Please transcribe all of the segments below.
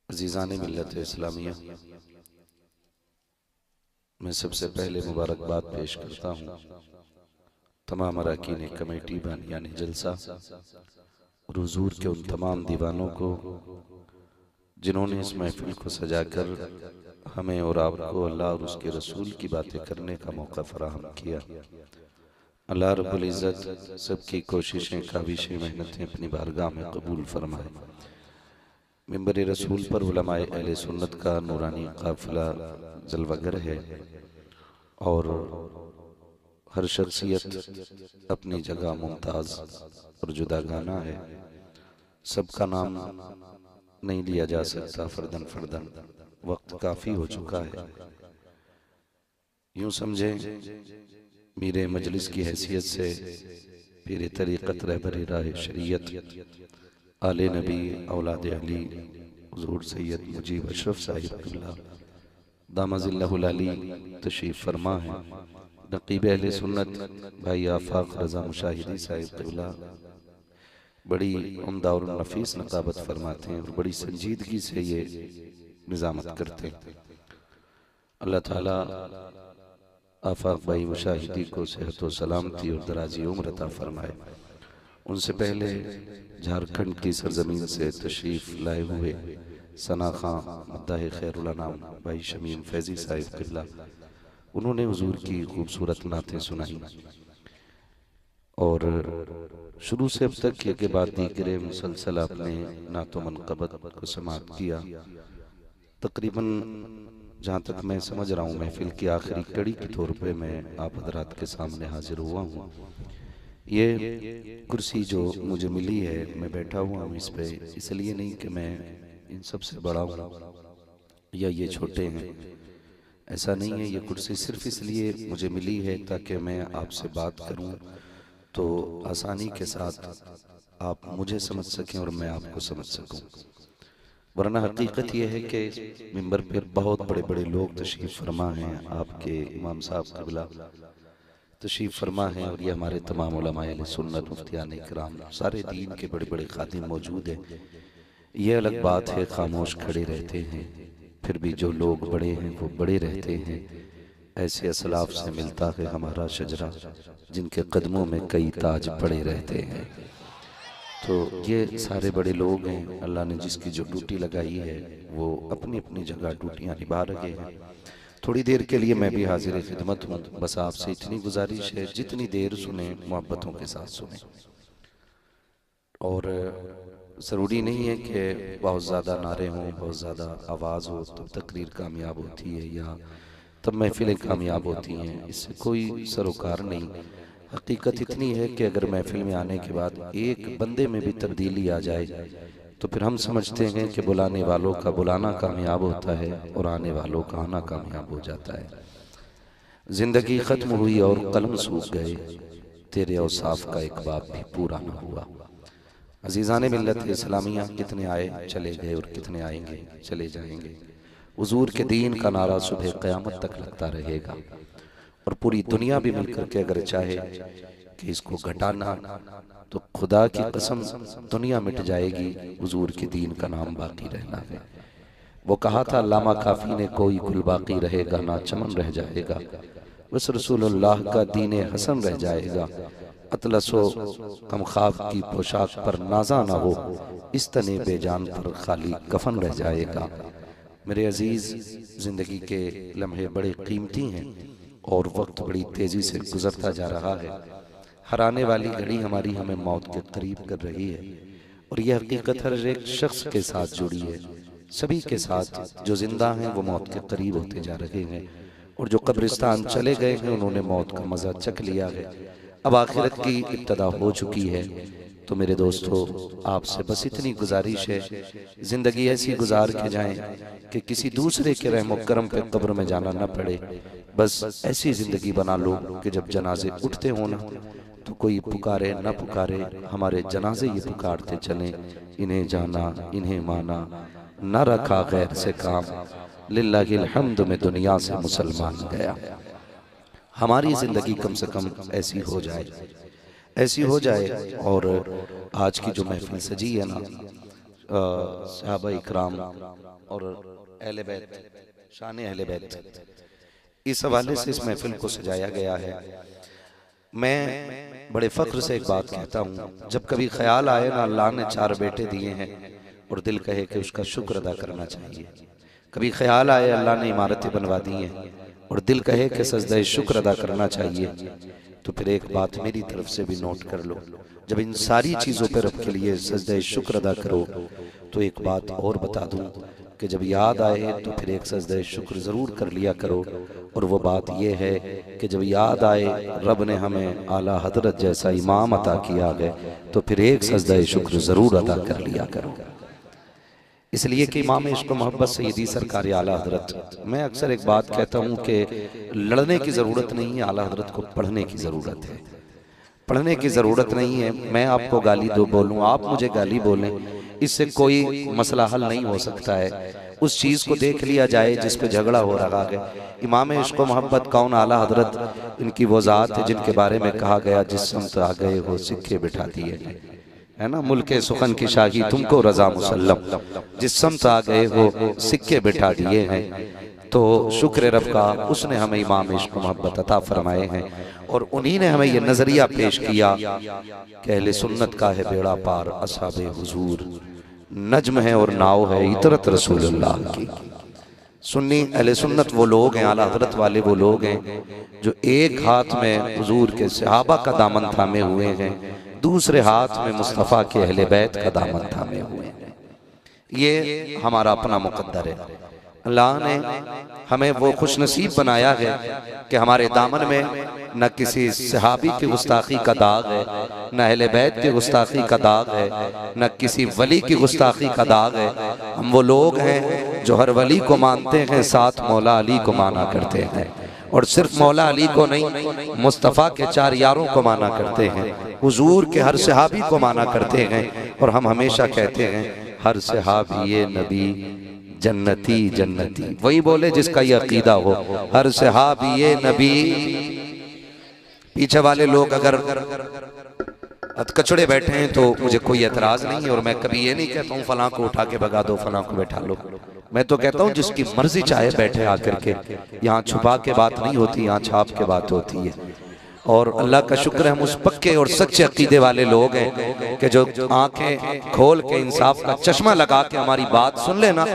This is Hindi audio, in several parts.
अज़ीज़ान मिल्लत इस्लामिया, मैं सबसे पहले मुबारकबाद पेश करता हूँ तमाम अरकान कमेटी बानियान जलसा और हुज़ूर के उन तमाम दीवानों को जिन्होंने इस महफिल को सजाकर हमें और आपको अल्लाह और उसके रसूल की बातें करने का मौका फराहम किया। अल्लाह रब्बुल इज़्ज़त सबकी कोशिशें, काविशें, मेहनतें अपनी बारगाह में कबूल फरमाए। मिंबर रसूल पर उलमाए अहले सुन्नत का नूरानी काफिला जलवागर है और हर शख्सियत अपनी जगह मुमताज़ और जुदागाना है। सबका नाम नहीं लिया जा सकता फर्दन फर्दन, वक्त काफ़ी हो चुका है। यूँ समझें मेरे मजलिस की हैसियत से पीर तरीक़त रहबर राह शरीयत आले नबी औलाद अली हुज़ूर सैयद मुजीब अशरफ साहिब क़िबला दामजिल्लहुल अली तशरीफ़ फरमा है। नक़ीब अहले सुन्नत भाई आफाक रज़ा मुशाहिदी साहिब क़िबला बड़ी उम्दा और नफीस नकाबत फरमाते हैं और बड़ी संजीदगी से ये निज़ामत करते हैं। अल्लाह ताला आफाक भाई मुशाहिदी को सेहत व सलामती और दराजी उम्र अता फरमाए। उनसे पहले झारखंड की सरजमीन से तशरीफ़ लाए हुए सना खां मद्दाह खैरुल अनाम भाई शमीम फैज़ी साहिब क़िबला, उन्होंने हुज़ूर की खूबसूरत नातें सुनाई और शुरू से अब तक के बाद दीगरे मुसलसल अपने नातो मनक़बत को समात किया। तकरीबन जहाँ तक मैं समझ रहा हूँ महफिल की आखिरी कड़ी के तौर पे मैं आप हज़रात के सामने हाजिर हुआ हूँ। ये कुर्सी जो मुझे मिली है, मैं बैठा हुआ हूँ इस पे, इसलिए नहीं कि मैं इन सब से बड़ा हूँ या ये छोटे हैं, ऐसा नहीं है। ये कुर्सी सिर्फ इसलिए मुझे मिली है ताकि मैं आपसे बात करूं तो आसानी के साथ आप मुझे समझ सकें और मैं आपको समझ सकूं। वरना हकीकत यह है कि मिंबर पर बहुत बड़े बड़े लोग तशरीफ़ फरमा हैं, आपके इमाम साहब क़िबला तशरीफ़ फरमा हैं और ये हमारे तमाम उलमाए अहले सुन्नत मुफ्तियान इकराम सारे दीन के बड़े बड़े खादिम मौजूद हैं। ये अलग बात है खामोश खड़े रहते हैं, फिर भी जो लोग बड़े हैं वो बड़े रहते हैं। ऐसे असलाफ से मिलता है हमारा शजरा जिनके कदमों में कई ताज पड़े रहते हैं। तो ये सारे बड़े लोग हैं, अल्लाह ने जिसकी जो ड्यूटी लगाई है वो अपनी अपनी जगह ड्यूटियाँ निभा रहे हैं। थोड़ी देर के लिए मैं भी हाजिर खिदमत हूँ। बस आपसे इतनी गुजारिश है जितनी देर सुने मोहब्बतों के साथ सुने, और ज़रूरी नहीं है कि बहुत ज़्यादा नारे हों, बहुत ज़्यादा आवाज़ हो तब तकरीर कामयाब होती है या तब महफिलें कामयाब होती हैं, इससे कोई सरोकार नहीं। हकीकत इतनी है कि अगर महफिल में आने के बाद एक बंदे में भी तब्दीली आ जाए तो फिर हम समझते हैं कि बुलाने वालों का बुलाना कामयाब होता है और आने वालों का आना कामयाब हो जाता है। ज़िंदगी ख़त्म हुई और कलम सूख गए, तेरे औसाफ का एक बाब भी पूरा न हुआ। अज़ीज़ान मिल्लत इस्लामिया, कितने आए चले गए और कितने आएंगे चले जाएंगे। हुज़ूर के दीन का नारा सुबह क़यामत तक लगता रहेगा और पूरी दुनिया भी मिलकर के अगर चाहे कि इसको घटाना तो खुदा की कसम दुनिया मिट जाएगी, हुज़ूर के दीन का नाम बाकी रहना है। वो कहा था अल्लामा काफ़ी ने, कोई गुल बाकी रहेगा ना चमन रह जाएगा, बस रसूलुल्लाह का दीन हसन रह जाएगा। अतलसो कम ख़ाक की पोशाक पर नाजा ना हो, इस तने बेजान पर खाली कफन रह जाएगा। मेरे अजीज़, ज़िंदगी के लम्हे बड़े कीमती हैं और वक्त बड़ी तेज़ी से गुज़रता जा रहा है। हर आने वाली घड़ी हमारी हमें मौत के करीब कर रही है और यह हकीकत हर एक शख्स के साथ जुड़ी है। सभी के साथ जो जिंदा हैं वो मौत के करीब होते जा रहे हैं और जो कब्रिस्तान चले गए हैं उन्होंने मौत का मज़ा चख लिया है। अब आखिरत की इब्तदा हो चुकी है। तो मेरे दोस्तों, आपसे बस इतनी गुजारिश है, ज़िंदगी ऐसी गुजार के जाएं कि किसी दूसरे के रहम व करम पे कब्र में जाना न पड़े। बस ऐसी ज़िंदगी बना लो कि जब जनाजे उठते हो ना तो कोई पुकारे न पुकारे, हमारे जनाजे ये पुकारते चलें, इन्हें जाना इन्हें माना, न रखा गैर से काम, लिल्लाहिल हम्द में दुनिया से मुसलमान गया। हमारी ज़िंदगी कम से कम ऐसी हो जाए, ऐसी हो जाए। और आज की जो महफिल सजी है ना, सहाबा इकराम और अहले बैत, शान अहले बैत, इस हवाले से इस महफिल को सजाया गया है। मैं बड़े फख्र से एक बात कहता हूँ, जब कभी ख्याल आए ना अल्लाह ने 4 बेटे दिए हैं और दिल कहे कि उसका शुक्र अदा करना चाहिए, कभी ख्याल आए अल्लाह ने इमारतें बनवा दी हैं और दिल कहे कि सजदा शुक्र अदा करना चाहिए, तो फिर एक बात मेरी तरफ से भी नोट कर लो, जब इन सारी चीज़ों पर रब के लिए सजदा शुक्र अदा करो तो एक बात और बता दूं कि जब याद आए तो फिर एक सजदा शुक्र ज़रूर कर लिया करो। और वो बात ये है कि जब याद आए रब ने हमें आला हजरत जैसा इमाम अता किया है तो फिर एक सजदा शुक्र ज़रूर अदा कर लिया करो। इसलिए कि इमाम इश्क़ मोहब्बत सैयदी सरकार आला हजरत, मैं अक्सर एक बात कहता हूँ कि लड़ने की ज़रूरत नहीं है, आला हजरत को पढ़ने की ज़रूरत है। पढ़ने की ज़रूरत नहीं है, मैं आपको गाली दो बोलूँ, आप मुझे गाली बोलें, इससे कोई मसला हल नहीं हो सकता है। उस चीज़ को देख लिया जाए जिस पे झगड़ा हो रहा है। इमाम इश्क़ मोहब्बत कौन आला हजरत, इनकी वो ज़ात है जिनके बारे में कहा गया जिस समत आ गए हो सिक्के बिठा दिए, है ना, मुल्के सुखन की शाही तुमको रजा मुसल्लम, जिस समत आ गए हो सिक्के बिठा दिए हैं। तो शुक्र रब का, उसने हमें इमाम इश्क़ मोहब्बत अता फरमाए हैं और उन्हीं ने हमें ये नजरिया पेश किया कि अहले सुन्नत का है बेड़ा पार, असहाबे हुजूर नज्म है और नाव है इतरत रसूलुल्लाह की। सुन्नी अहले सुन्नत वो लोग हैं, आला हज़रत वाले वो लोग हैं जो एक हाथ में हुजूर के सहाबा का दामन थामे हुए हैं, दूसरे हाथ में मुस्तफ़ा के अहले बैत का दामन थामे हुए हैं। ये हमारा अपना मुकद्दर है। अल्लाह ने हमें वो खुशनसीब बनाया है कि हमारे दामन में न किसी सहाबी की गुस्ताखी का दाग है, न अहले बैत की गुस्ताखी का दाग है, न किसी वली की गुस्ताखी का दाग है। हम वो लोग हैं जो हर वली को मानते हैं, साथ मौला अली को माना करते हैं, और सिर्फ मौला अली को नहीं, मुस्तफ़ा के 4 यारों को माना करते हैं, हुजूर के हर सहाबी को माना करते हैं। और हम हमेशा कहते हैं हर सहाबी ये नबी जन्नती जन्नती, वही बोले जिसका ये अकीदा हो, हर सहाबी ये नबी। पीछे वाले लोग अगर कचड़े बैठे हैं तो मुझे कोई एतराज नहीं है, और मैं कभी ये नहीं कहता हूँ फलां को उठा के भगा दो, फलां को बैठा लो। मैं तो कहता हूँ जिसकी मर्जी चाहे बैठे आकर के, यहाँ छुपा के बात नहीं होती, यहाँ छाप के बात होती है। और अल्लाह का शुक्र है हम उस पक्के और सच्चे अकीदे वाले लोग हैं कि जो आंखें खोल के इंसाफ का चश्मा लगा के हमारी बात सुन लेना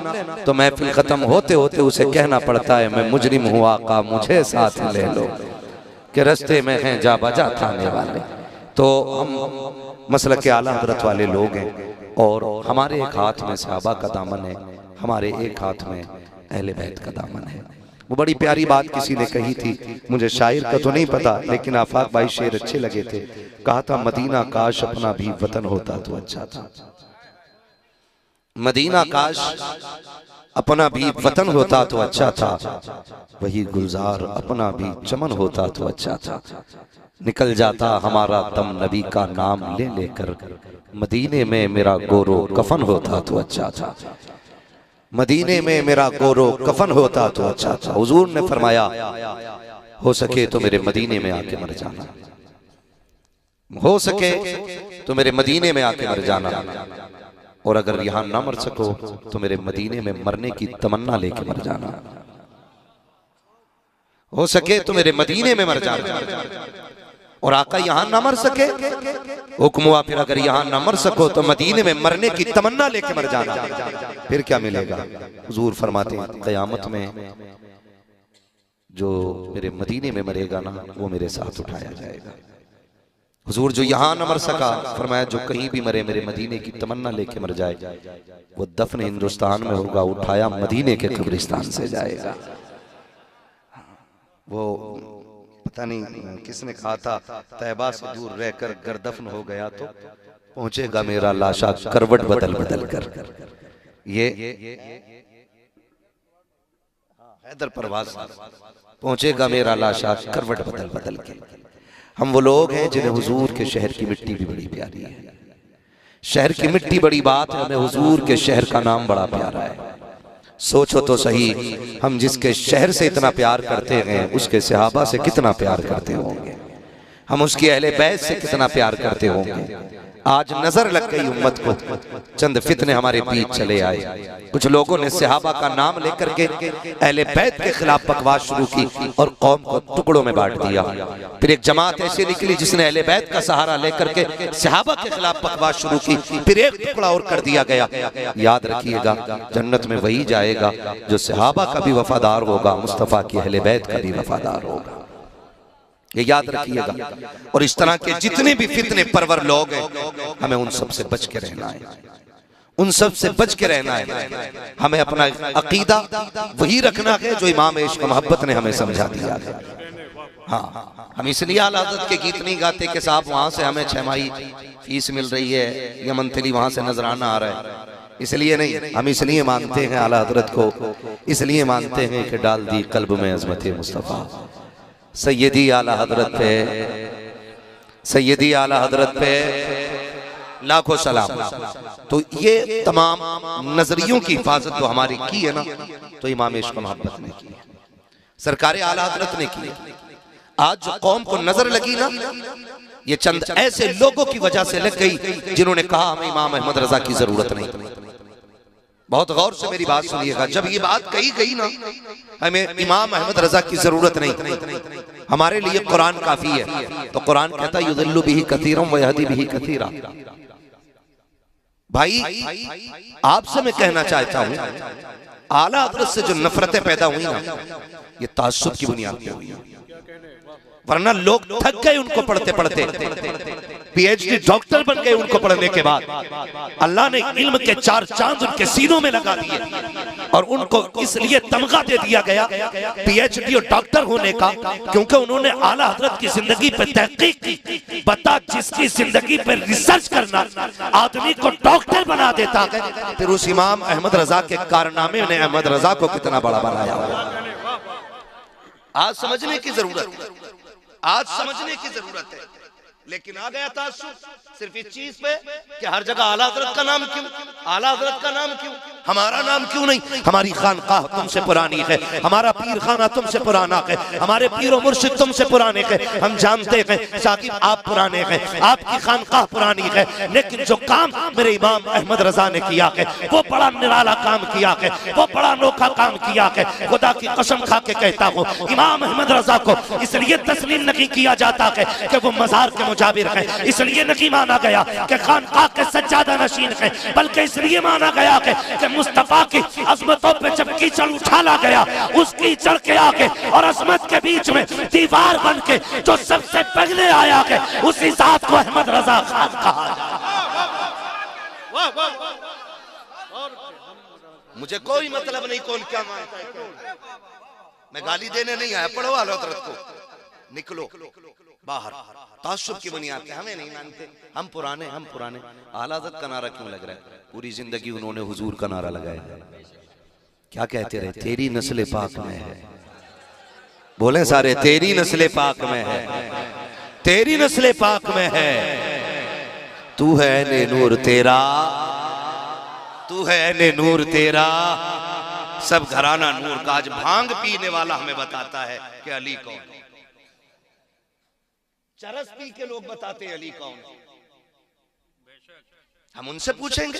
तो महफिल खत्म होते होते उसे कहना पड़ता है मैं मुजरिम हूँ आका मुझे साथ ले लो, कि रास्ते में हैं जा बजा थाने वाले। तो हम मसलक के आला हज़रत वाले लोग हैं और हमारे एक हाथ में सहाबा का दामन है, हमारे एक हाथ में अहले बैत का दामन है। वो बड़ी प्यारी बात किसी ने कही थी, मुझे शायर का तो नहीं पता, लेकिन आफाक भाई शेर अच्छे लगे थे। कहा था मदीना काश अपना भी वतन होता तो अच्छा था, मदीना काश अपना भी वतन होता तो अच्छा था, वही गुलजार अपना भी चमन होता तो अच्छा था। निकल जाता हमारा दम नबी का नाम ले लेकर, मदीने में मेरा गोरो कफन होता तो अच्छा था, मदीने में मेरा गोरो कफन होता तो अच्छा था। हुजूर ने फरमाया हो सके तो मेरे मदीने में आके मर जाना, हो सके तो मेरे मदीने में आके मर जाना, और अगर यहां ना मर सको तो मेरे मदीने में मरने की तमन्ना लेके मर जाना, हो सके तो मेरे मदीने में मर जाना। और आका यहाँ ना मर सके, हुक्म हुआ फिर अगर यहाँ ना मर सको तो मदीने में मरने की तमन्ना लेके मर जाना। फिर क्या मिलेगा? हुजूर फरमाते हैं क़यामत में जो मेरे मदीने में मरेगा ना वो मेरे साथ उठाया जाएगा। हुजूर जो यहाँ न मर सका, फरमाया जो कहीं भी मरे मेरे मदीने की तमन्ना लेके मर जाए वो दफन हिंदुस्तान में होगा, उठाया मदीने के कब्रिस्तान से जाएगा। वो पता नहीं किसने कहा था तैबा से दूर रहकर गर्दफन हो गया तो पहुंचेगा मेरा लाशा करवट बदल बदल कर। ये हैदर परवाज पहुंचेगा मेरा लाशा करवट बदल बदल के। हम वो लोग हैं जिन्हें हुजूर के शहर की मिट्टी भी बड़ी प्यारी है। शहर की मिट्टी बड़ी बात है, हमें हुजूर के शहर का नाम बड़ा प्यारा है। सोचो तो सही, हम जिसके शहर से इतना प्यार करते हैं उसके सहाबा से कितना प्यार करते होंगे, हम उसकी अहले बैत से कितना प्यार करते होंगे। आज नजर लग गई उम्मत को, चंद फितने हमारे बीच चले आए। कुछ लोगों ने सहाबा का नाम लेकर के अहले बैत के खिलाफ बकवास शुरू की और कौम को टुकड़ों में बांट दिया। फिर एक जमात ऐसी निकली जिसने अहले बैत का सहारा लेकर के सहाबा के खिलाफ बकवास शुरू की, फिर एक टुकड़ा और कर दिया गया। याद रखिएगा, जन्नत में वही जाएगा जो सहाबा का भी वफादार होगा, मुस्तफा की अहले बैत का भी वफादार होगा। ये याद रखिएगा। और इस तरह के जितने भी फितने परवर लोग हैं, हमें उन सब से बच के रहना है, उन सब से बच के रहना है। हमें अपना अकीदा वही रखना है जो इमाम इश्क मोहब्बत ने हमें समझा दिया है। हाँ, हम इसलिए आला हज़रत के गीत नहीं गाते कि साहब वहां से हमें 6 माही फीस मिल रही है या मंथली वहां से नजराना आ रहा है, इसलिए नहीं। हम इसलिए मानते हैं आला हज़रत को, इसलिए मानते हैं कि डाल दी कल्ब में अज़मत मुस्तफ़ा। सैयदी आला हज़रत पे, सैयदी आला हज़रत पे लाखों सलाम। तो ये तमाम नजरियों की हिफाजत तो हमारी की है ना, तो इमाम इश्क मोहब्बत ने की, सरकार आला हज़रत ने की। आज जो कौम को नजर लगी ना, ये चंद ऐसे लोगों की वजह से लग गई जिन्होंने कहा हमें इमाम अहमद रजा की जरूरत नहीं। बहुत गौर से मेरी बात सुनिएगा, जब ये बात कही गई ना हमें इमाम अहमद रजा की जरूरत नहीं, हमारे लिए कुरान काफी है, तो कुरान कहता है युदिल्लु बिही कसीरम व यहदी बिही कसीरा। भाई आपसे मैं कहना चाहता हूं, आला हज़रत से जो नफरतें पैदा हुई ना, ये ताज्जुब की बुनियाद पे हुई, वरना लोग थक गए उनको पढ़ते पढ़ते, पीएचडी डॉक्टर बन गए उनको पढ़ने के बाद। अल्लाह ने इल्म के 4 चांद उनके सीनों में लगा दिए और उनको इसलिए तमगा दे दिया गया पीएचडी और डॉक्टर होने का, क्योंकि उन्होंने आला हज़रत की जिंदगी पर तहकीक की। बता, जिसकी जिंदगी पर रिसर्च करना आदमी को डॉक्टर बना देता है, फिर उस इमाम अहमद रजा के कारनामे ने अहमद रजा को कितना बड़ा बनाया। आज समझने की जरूरत है, आज समझने की जरूरत है। लेकिन आ गया ताज्जुब सिर्फ इस चीज पे कि हर जगह आला हज़रत का नाम क्यों, आला हज़रत का नाम क्यों, हमारा नाम क्यों नहीं। हमारी खानकाह तुमसे पुरानी है, हमारा पीर खाना तुमसे पुराना है, हमारे पीर मुर्शिद तुमसे पुराने हैं। हम जानते हैं साकिब आप पुराने हैं, आपकी खानकाह पुरानी है, लेकिन जो काम मेरे इमाम अहमद रजा ने किया है वो बड़ा निराला काम किया है, वो बड़ा अनोखा काम किया है। खुदा की कसम खा के कहता हूँ, इमाम अहमद रजा को इसलिए तस्लीम नहीं किया जाता है कि वो मजार के मुजाबिर है, इसलिए नहीं माना गया कि खानकाह के सज्जादा नशीन है, बल्कि इसलिए माना गया कि मुस्तफा की अजमतों पे जब कीचड़ उठाला गया, उस कीचड़ के आगे और अजमत के बीच में दीवार बन के जो सबसे पहले आया है, उसी जात को अहमद रजा खान कहा। मुझे कोई मतलब नहीं कौन क्या मानता है, मैं गाली देने नहीं आया, पढ़ो आला हज़रत को, निकलो बाहर। ताज्जुब की बुनियाद पे हमें नहीं मानते, हम पुराने, हम पुराने। आला हज़रत का नारा क्यों लग रहा है? पूरी जिंदगी उन्होंने हुजूर का नारा लगाया। क्या कहते रहे? तेरी नस्ल पाक में है, बोले सारे, तेरी नस्ल पाक में है, तेरी नस्ल पाक में है। तू है ने नूर तेरा, तू है ने नूर तेरा, सब घराना नूर का। आज भांग पीने वाला हमें बताता है कि अली कौन, चरस पी के लोग बताते हैं अली कौन। हम उनसे पूछेंगे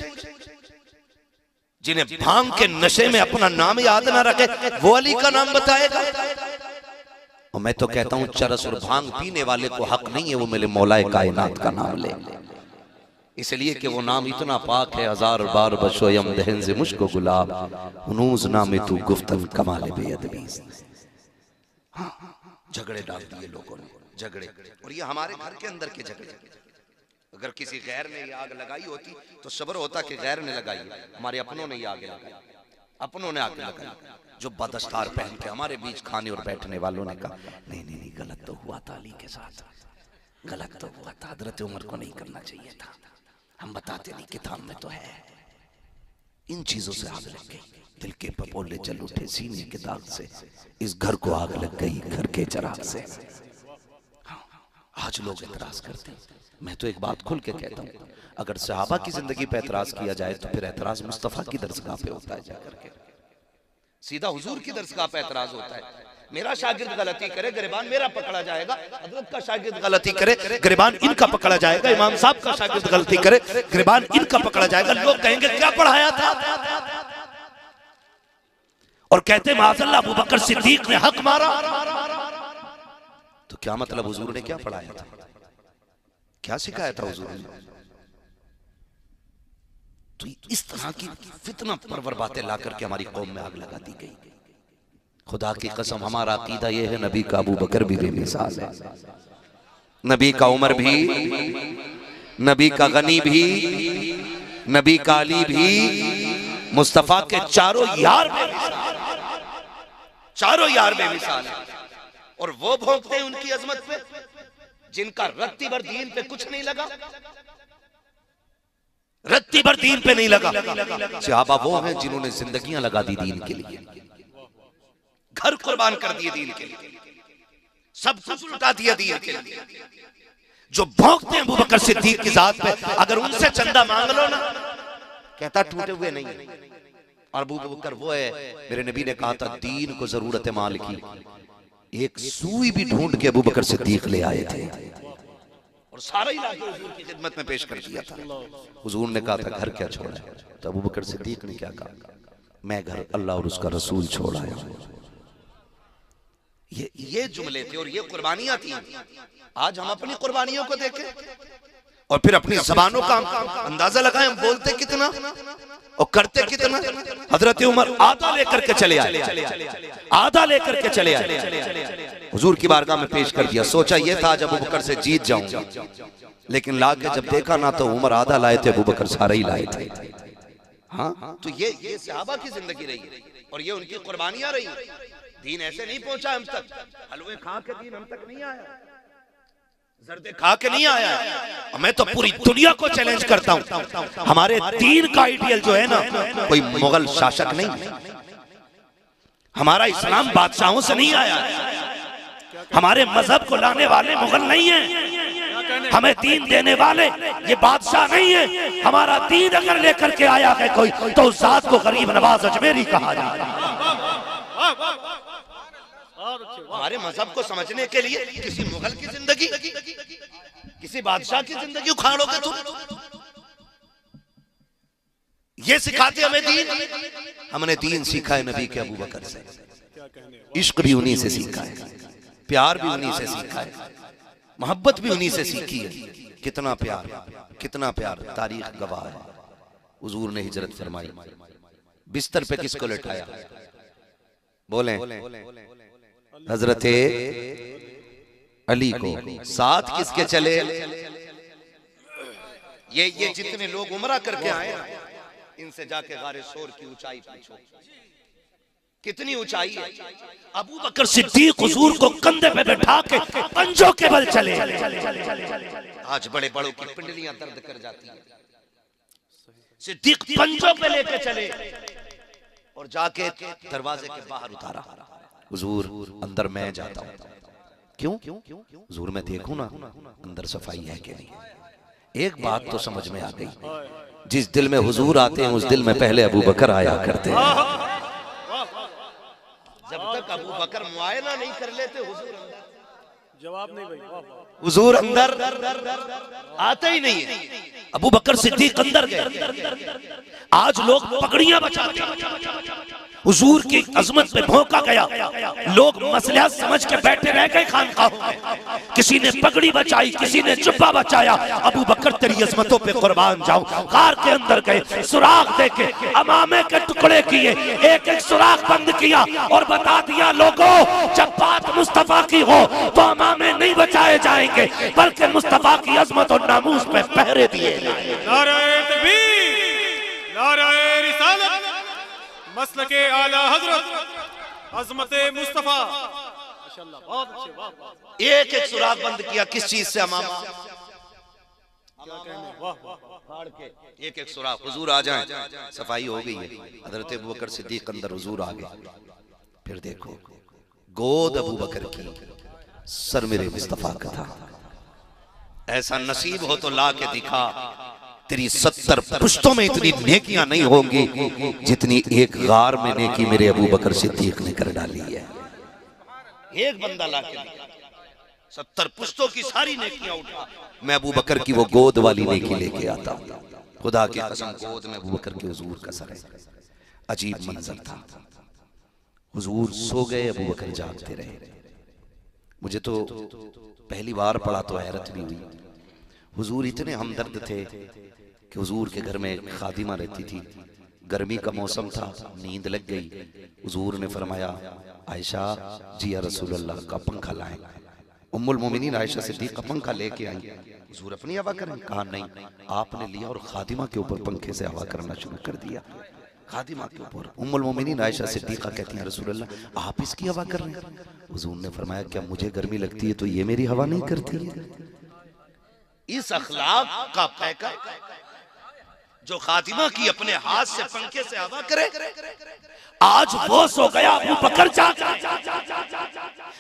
जिन्हें भांग के नशे में अपना नाम याद ना रखे, वो अली का नाम बताएगा। और मैं तो कहता हूं चरस और भांग पीने वाले को हक नहीं है वो मेरे मौलाए कायनात का नाम ले, इसलिए कि वो नाम इतना पाक है। 1000 बार बशोयम दहन से मुश्को गुलाब, हुनूज नामे तू गुफ्तन कमाल बेअदबी। झगड़े डाल दिए लोगों ने, झगड़े, और ये हमारे घर के अंदर के झगड़े। अगर किसी गैर ने ये आग लगाई होती तो सब्र होता कि गैर ने लगाई, हमारे अपनों ने ये आग लगाई, अपनों ने आग लगाई। जो बदस्तार पहन के हमारे बीच खाने और बैठने वालों ने कहा नहीं नहीं नहीं, गलत तो हुआ था अली के साथ, गलत तो हुआ था, हज़रत उमर को नहीं करना चाहिए था। हम बताते नहीं, किताब में तो है। इन चीजों से आग लग गई, दिल के पपोले जल उठे सीने के दाग से, इस घर को आग लग गई घर के चराग से। आज लोग एतराज करते हैं। मैं तो एक बात खुल के कहता हूं, अगर सहाबा की जिंदगी पे एतराज किया जाए तो फिर एतराज मुस्तफा की दरसगाह पे होता है जाकर के। सीधा हुजूर की दरसगाह पे एतराज होता है। मेरा शागिर्द गलती करे, गिरबान मेरा पकड़ा जाएगा। हजरत का शागिर्द गलती करे, गिरबान इनका पकड़ा जाएगा। इमाम साहब का शागिर्द गलती करे, गिरबान इनका पकड़ा जाएगा। लोग कहेंगे क्या पढ़ाया था, और कहते माज़अल्लाह अबू बकर सिद्दीक ने हक मारा। तो क्या मतलब हुजूर ने क्या पढ़ाया था, क्या सिखाया था हुजूर ने? तो इस तरह की फितना परवर बातें ला करके हमारी कौम में आग लगा दी गई। खुदा की कसम हमारा अकीदा यह है, नबी का अबू बकर भी बेमिसाल है, नबी का उमर भी, नबी का गनी भी, नबी का अली भी, मुस्तफा के चारों यार बेमिसाल, चारों यार बेमिसाल है। और वो भोंकते हैं उनकी अजमत पे जिनका रत्ती भर दीन पे कुछ नहीं लगा, रत्ती भर दीन पे नहीं लगा। सहाबा वो हैं जिन्होंने जिंदगियां लगा दी दीन के लिए, घर कुर्बान कर दिए दीन के लिए, सब कुछ लुटा दिया दीन के लिए। जो भौंकते हैं अबू बकर सिद्दीक की जात पे, अगर उनसे चंदा मांग लो ना, कहता टूटे हुए नहीं है। और अबू बकर वो है, मेरे नबी ने कहा था दीन को जरूरत है माल की, एक सुई भी ढूंढ के अबू बकर सिद्दीक ले आए थे और सारा इलाज हुजूर की खिदमत में पेश कर दिया था। हुजूर ने कहा था घर क्या छोड़ा है, तो अबू बकर सिद्दीक ने क्या कहा, मैं घर अल्लाह और उसका रसूल छोड़ आया हूं। ये जुमले थे और ये कुर्बानियां थी। आज हम अपनी कुर्बानियों को देखें और फिर अपनी जबानों का अंदाजा लगाएं, हम बोलते कितना और करते कितना। हजरत उमर आधा लेकर के चले आए, आधा लेकर के चले आए, हुजूर की बारगाह में पेश कर दिया। सोचा ये था जब अबू बकर से जीत जाऊंगा, लेकिन लाके जब देखा ना तो उमर आधा लाए थे, अबू बकर सारा ही लाए थे। हाँ, तो ये सहाबा की जिंदगी रही और ये उनकी कुर्बानियां रही। दीन ऐसे नहीं पहुंचा हम तक, हलवे खा के दीन हम तक नहीं आया, जर्दे खा के नहीं आया। मैं तो पूरी दुनिया को चैलेंज करता हूं, हमारे दीन का आइडियल जो है ना, कोई मुगल शासक नहीं, हमारा इस्लाम बादशाहों से नहीं आया, हमारे मजहब को लाने वाले मुगल नहीं है, हमें दीन देने वाले ये बादशाह नहीं है। हमारा दीन अगर लेकर के आया है कोई, तो उस जात को गरीब नवाज अजमेरी कहा जाता है। हमारे मजहब को समझने के लिए किसी मुगल की जिंदगी, किसी बादशाह की जिंदगी उखाड़ोगे तुम? ये सिखाते हमें दीन। हमने दीन सीखा है नबी के अबू बकर से, इश्क भी उन्हीं से सीखा है, प्यार भी उन्हीं से सीखा है, मोहब्बत भी उन्हीं से सीखी है। कितना प्यार, कितना प्यार, तारीख गवाह है। हुजूर ने हिजरत फरमाई, बिस्तर पे किसको लेटाया, बोले हजरत अली को, साथ किसके चले? ये जितने लोग उमरा करके आए, इनसे जाके गारे शोर की ऊंचाई पूछो, कितनी ऊंचाई है। अबू बकर सिद्दीक हुजूर को कंधे पे बैठा के पंजों के बल चले। आज बड़े बड़ों की पिंडलियां दर्द कर जाती हैं, सिद्दीक पंजों पे लेके चले और जाके दरवाजे के बाहर उतारा। हुजूर अंदर मैं जाता हूं, क्यों? हुजूर मैं देखूं ना अंदर सफाई है कि नहीं। एक बात तो समझ में आ गई, जिस दिल में हुजूर आते हैं उस दिल में पहले अबू बकर आया करते हैं। जब तक अबू बकर मुआयना नहीं कर लेते हुजूर अंदर जवाब नहीं भाई, हुजूर अंदर आते ही नहीं है। अबू बकर सिद्दीक अंदर गए। आज लोग पगड़ियां बचाते हैं, हुजूर की अजमत पे भौंका गया, लोग मसला समझ के बैठे रह गए खानकाहों में। किसी ने पगड़ी बचाई, किसी ने जुब्बा बचाया। अबू बकर तेरी अजमतों पे कुर्बान जाऊं। कार के अंदर गए, सुराख देके अमामे के टुकड़े किए, एक एक सुराख बंद किया और बता दिया लोगों, जब बात मुस्तफा की हो तो अमामे नहीं बचाए जाएंगे, बल्कि मुस्तफा की अजमत और नामूस पे पहरे दिए। नारे तकबीर, नारे रिसालत, मसलके आला हजरत, अज़मते मुस्तफा। माशाअल्लाह, बहुत अच्छे, वाह। एक एक सुराख बंद किया, किस चीज से? अमामा, फाड़ के एक एक सुराख। हुजूर आ जाएं, सफाई हो गई है। हजरत अबू बकर सिद्दीक अंदर, हुजूर आ गए। फिर देखो, गोद अबू बकर की, सर मेरे मुस्तफा का था। ऐसा नसीब हो तो ला के दिखा, तेरी 70 पुश्तों में इतनी नेकियां नहीं होंगी जितनी एक गार में नेकी मेरे अबू बकर सिद्दीक ने कर डाली है। एक बंदा लाके 70 पुश्तों की सारी नेकियां उठा, मैं अबू बकर की वो गोद वाली नेकी लेके आता। खुदा की कसम, गोद में अबू बकर के हुजूर का सर है। अजीब मंजर था। हुजूर सो गए, अबू बकर जागते रहे। मुझे तो पहली बार पढ़ा तो हैरत भी हुई। हुजूर इतने हमदर्द थे कि हुजूर के घर में एक खादिमा रहती थी। गर्मी का मौसम था, नींद लग गई। हुजूर ने फरमाया, आयशा जी या रसूल अल्लाह का पंखा लाएं। उम्मुल मोमिनीन आयशा सिद्दीक़ा पंखा लेके आई। हुजूर अपनी हवा करें? कहा नहीं, आपने लिया और खादिमा के ऊपर पंखे से हवा करना शुरू कर दिया। खादिमा के ऊपर। उम्मुल मोमिनीन आयशा सिद्दीक़ा कहती हैं, रसूल अल्लाह आप इसकी हवा कर रहे हैं? हुजूर ने फरमाया, क्या मुझे गर्मी लगती है तो ये मेरी हवा नहीं करती है? इस अखलाक का पैकर जो खातिमा की अपने हाथ से पंखे से हवा करे, आज वो सो गया। अबू बकर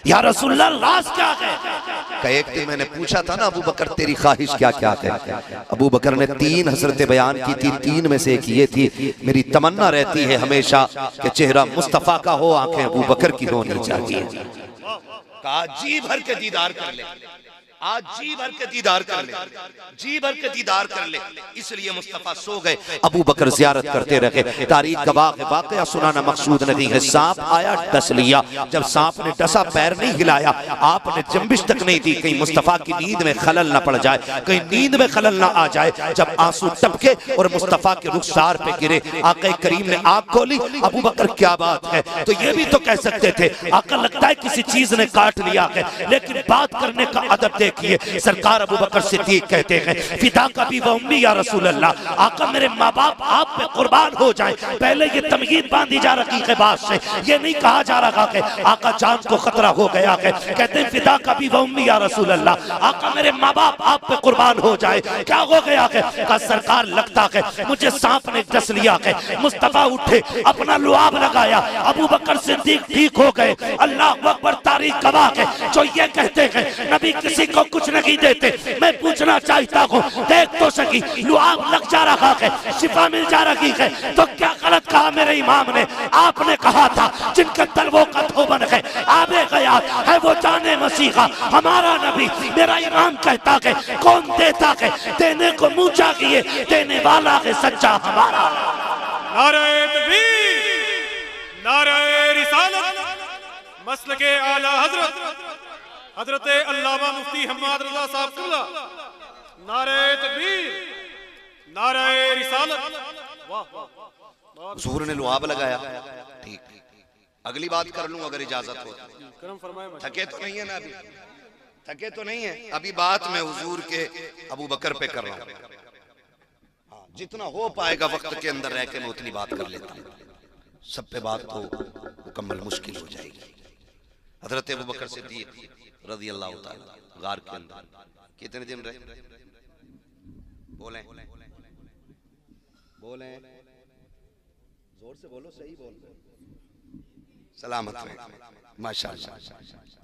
या रसूलल्लाह राज क्या है? एक दिन मैंने पूछा था ना, अबू बकर तेरी ख्वाहिश क्या क्या है? अबू बकर ने 3 हसरतें बयान की थी। 3 में से एक ये थी, मेरी तमन्ना रहती है हमेशा कि चेहरा मुस्तफा का हो, आंखें अबू बकर की होनी चाहिए। कहा जी भर के दीदार कर ले, आज जी भर के दीदार कर ले, जी भर के दीदार कर ले। इसलिए मुस्तफा सो गए, अबू बकर ज़ियारत करते रहे। तारीख गवाह है, वाकया सुनाना मकसूद नहीं है। सांप आया, डस लिया। जब सांप ने डसा, पैर नहीं हिलाया, आपने जंबिश तक नहीं दी, कहीं मुस्तफा की नींद में खलल ना पड़ जाए, कहीं नींद में खलल ना आ जाए। जब आंसू टपके और मुस्तफा के रुखसार पे गिरे, आका करीम ने आंख खोली। अबू बकर क्या बात है? तो ये भी तो कह सकते थे, आका लगता है किसी चीज ने काट लिया है, लेकिन बात करने का अदब देखिए। सरकार अबू बकर सिद्दीक कहते हैं, फिदा का भी व उम्मी या रसूल अल्लाह, आका मेरे माँ बाप आप पे कुर्बान हो जाए। पहले ये तमयीज बांधी जा रही है बात से, ये नहीं कहा जा रहा है आका जान को खतरा हो गया है। कहते हैं फिदा का भी व उम्मी या रसूल अल्लाह, आका मेरे माँ बाप आप पे कुर्बान हो जाए। क्या हो गया है? का सरकार लगता है मुझे सांप ने डस लिया है। मुस्तफा उठे, अपना लुआब लगाया, अबू बकर सिद्दीक ठीक हो गए। अल्लाह अकबर, तारीख गवाह है। जो ये कहते हैं नबी किसी को कुछ नहीं देते, मैं पूछना चाहता हूँ, देख तो सकी लुआब लग जा रहा है, शिफा मिल जा रही है, तो क्या गलत कहा मेरे इमाम ने? आपने कहा था जिनके तलवों का धोबन है, आबे गया है वो जाने मसीहा हमारा नबी। मेरा इमाम कहता है कौन देता है, देने को मुंह चाहिए, देने वाला है सच्चा हमारा। नारे तकबीर, नारे रिसालत, मसलके आला हजरत हजरत अल्लामा मुफ्ती हम्माद रजा साहब कुल्ला। नारे तकबीर, नारे रिसालत। हुजूर ने लुआब लगाया। ठीक, अगली बात कर लूं अगर इजाजत हो। थके तो नहीं है ना? अभी थके तो नहीं है? अभी बात मैं हुजूर के अबू बकर पे कर रहा हूं। जितना हो पाएगा वक्त के अंदर रह के मैं उतनी बात कर लेता हूं। सब पे बात तो मुकम्मल मुश्किल हो जाएगी। हजरत अबू बकर सिद्दीक रज़ी अल्लाह ताला गार के अंदर कितने दिन रहे? बोले बोले, जोर से बोलो, सही बोल। सलामत रहे माशाअल्लाह।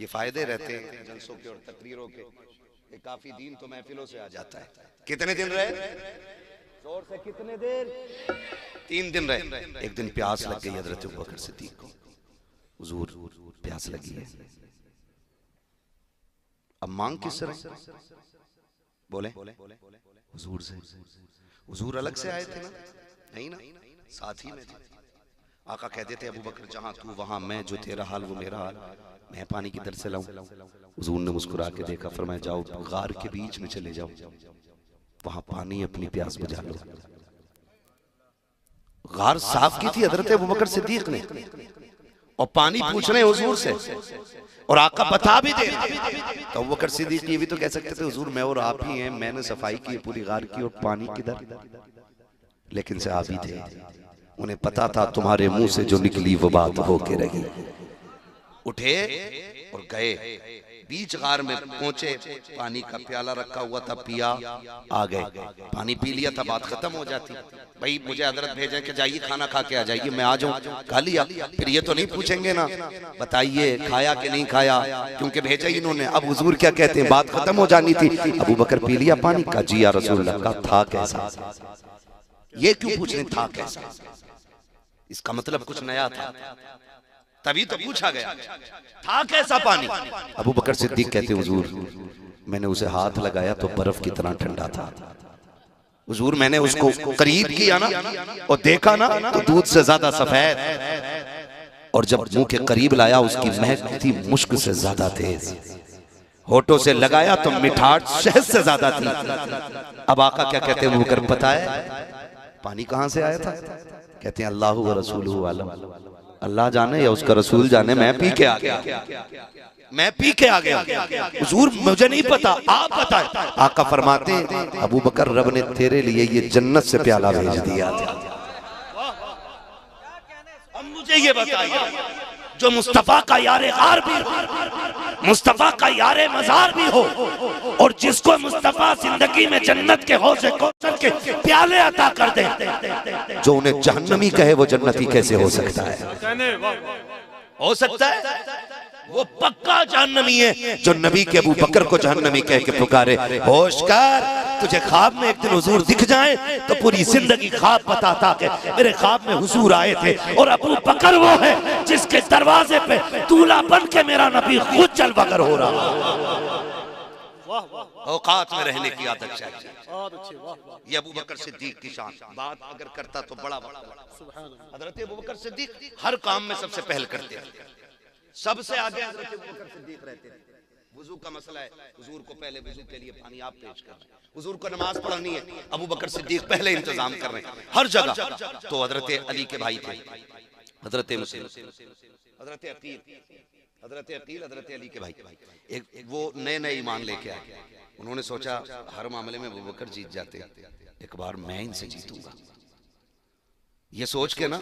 ये फायदे रहते हैं जलसों के और तकरीरों के, काफी दिन तो महफिलों से आ जाता है। कितने दिन रहे? जोर से, कितने देर? 3 दिन रहे। एक दिन प्यास लग गई हजरत अबू बकर सिद्दीक को। हुजूर प्यास लगी है, अब मांग किससे? बोले हुजूर से। हुजूर अलग से आए थे ना? नहीं ना, साथ ही में थे। आका कहते थे अबू बकर जहां तू वहां मैं, जो तेरा हाल वो मेरा हाल, मैं पानी किधर से लाऊं? हुजूर ने मुस्कुरा के देखा, फरमाया जाओ गार के बीच में चले जाओ, वहां पानी अपनी प्यास बुझा लो। गार साफ की थी हजरत अबू बकर सिद्दीक ने, और पानी पूछ रहे हुजूर से, और आका बता भी दे। तो अबू बकर सिद्दीक ये भी तो कह सकते थे हुजूर मैं और आप ही हैं, मैंने सफाई की पूरी गार की और पानी किधर? लेकिन सहाबी थे, उन्हें पता था तुम्हारे मुंह से जो निकली वो बात होके रही। उठे और गए, बीच गार में पहुंचे, पानी का प्याला रखा हुआ था, पिया, आ गए, पानी पी लिया था, बात खत्म हो जाती। भाई मुझे हजरत भेजे कि जाइए खाना खा के आ जाइए, मैं आ जाऊं, खा लिया, फिर ये तो नहीं पूछेंगे ना बताइए खाया कि नहीं खाया, क्योंकि भेजा ही इन्होंने। अब हुजूर क्या कहते हैं, बात खत्म हो जानी थी, अबू बकर पी लिया पानी का, जी या रसूलुल्लाह का, था कैसा? ये क्यों पूछ रहे था कैसा? इसका मतलब कुछ नया था, तभी तो पूछा गया था कैसा पानी। अबू बकर सिद्दीक कहते हुजूर मैंने उसे हाथ लगाया तो बर्फ की तरह ठंडा था। हुजूर मैंने उसको करीब किया ना और देखा ना तो दूध से ज्यादा सफेद, और जब मुंह के करीब लाया उसकी महक थी मुश्क से ज्यादा तेज, होठों से लगाया तो मिठास शहद से ज्यादा थी। अब आका क्या कहते हैं अबू बकर, पता है पानी कहां से आया था? कहते हैं अल्लाह व रसूलुहु आलम, अल्लाह जाने या उसका रसूल जाने, मैं पी के आ गया, मैं पी के आ गया। हुजूर मुझे नहीं पता, आप बताएं। आका फरमाते हैं अबू बकर रब ने तेरे लिए ये जन्नत से प्याला भेज दिया था। अब मुझे ये बताइए जो मुस्तफा का यारे गार भी हो, मुस्तफा का यारे मजार भी हो, और जिसको मुस्तफा जिंदगी में जन्नत के हौज़े कौसर के प्याले अता कर दे, जो उन्हें जहन्नमी कहे वो जन्नती कैसे हो सकता है? हो सकता है वो पक्का जहन्नमी है जो नबी के अबू बकर को जहन्नमी कह के पुकारे। होश कर, तुझे ख्वाब में एक दिन हुजूर दिख जाए तो पूरी जिंदगी ख्वाब बताता कि मेरे ख्वाब में हुजूर आए थे, और अबू बकर वो है जिसके दरवाजे पे दूल्हा बन के मेरा नबी खुद चल बगर हो रहा। औकात में रहने की आदत चाहिए। ये अबू बकर सिद्दीक की शान, बात अगर करता तो बड़ा हजरत अबू बकर सिद्दीक हर काम में सबसे पहल करते हैं, सबसे आगे हजरत अबू बकर सिद्दीक रहते थे। वुजू का मसला है, हुजूर को पहले वुजू के लिए पानी आप पेश कर रहे हैं, हुजूर को नमाज पढ़नी है, अबू बकर सिद्दीक पहले इंतजाम कर रहे हैं हर जगह। तो हजरत अली के भाई थे, हजरत मुस्लिम, हजरत अकील, हजरत अकील हजरत अली के भाई, एक वो नए नए ईमान लेके आए। उन्होंने सोचा हर मामले में अबू बकर जीत जाते, एक बार मैं इनसे जीतूंगा। ये सोच के ना,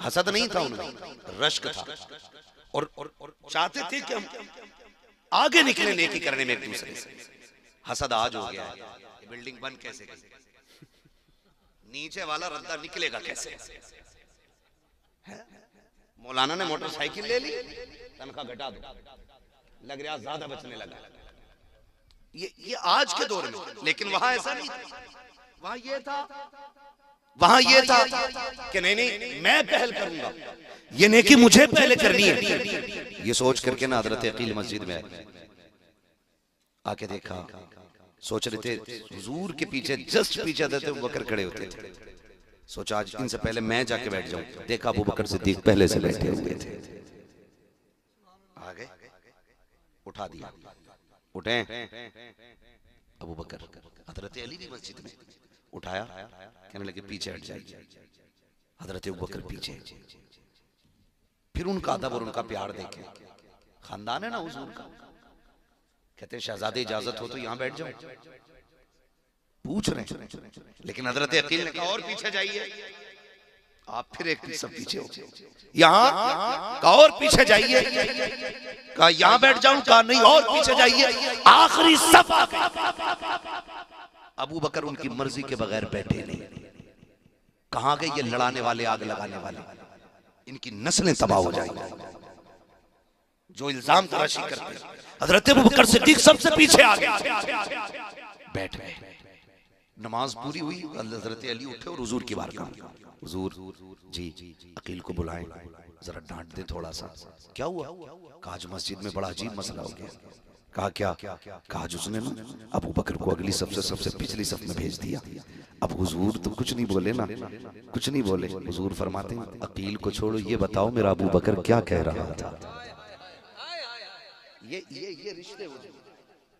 हसद नहीं था उनमें, रश्क था, और चाहते थे कि हम आगे निकले नेकी करने में एक दूसरे से। हसद आज हो गया है, बिल्डिंग बन कैसे गई, नीचे वाला रद्दा निकलेगा कैसे? मौलाना ने मोटरसाइकिल ले ली, तनख्वाह घटा दो, लग रहा ज्यादा बचने लगा। ये आज के दौर में, लेकिन वहां ऐसा नहीं था। वहां ये था कि नहीं मैं पहल करूंगा, ये नेकी मुझे पहले करनी है। ये सोच करके ना हजरत अकील मस्जिद में आके देखा, सोच रहे थे हुजूर के पीछे, जस्ट पीछे हजरत अबू बकर खड़े होते थे। सोचा आज इनसे पहले मैं जाके बैठ जाऊं। देखा अबू बकर सिद्दीक पहले से बैठे हुए थे, आ गए, उठा दिया, उठे अबू बकर, हजरत अली भी मस्जिद में, उठाया, कहने लगे पीछे हट जाइए। हजरत अबू बकर पीछे, फिर उनका अदब और उनका प्यार देखे, खानदान है ना हुजूर का। कहते शहजादे इजाजत हो तो यहां बैठ जाओ, पूछ रहे हैं, लेकिन हजरत अकील ने कहा और पीछे जाइए। आप फिर एक सब पीछे हो, यहां कहा और पीछे जाइए, कहा यहां बैठ जाऊं, कहा नहीं और पीछे जाइए। आखिरी सफा अबू बकर उनकी मर्जी के बगैर बैठे नहीं। कहां गए ये लड़ाने वाले, आग लगाने वाले, इनकी नस्लें तबाह हो जाएंगी जो इल्जाम तराशी करते हैं। हजरत अबू बकर सिद्दीक सबसे पीछे आ गए, बैठ गए। नमाज पूरी हुई, हजरत अली उठे और हुजूर की बारगाह में, हुजूर जी अकील को बुलाएं, जरा डांट दे थोड़ा सा। क्या हुआ? कहा आज मस्जिद में बड़ा अजीब मसला हो गया। कहा क्या? कहा उसने ना अबू बकर को अगली सबसे पिछली सफ में भेज दिया। अब हुजूर तो कुछ नहीं बोले ना, कुछ नहीं बोले। हुजूर फरमाते हैं अकील को छोड़ो, ये बताओ मेरा अबू बकर क्या कह रहा था। ये रिश्ते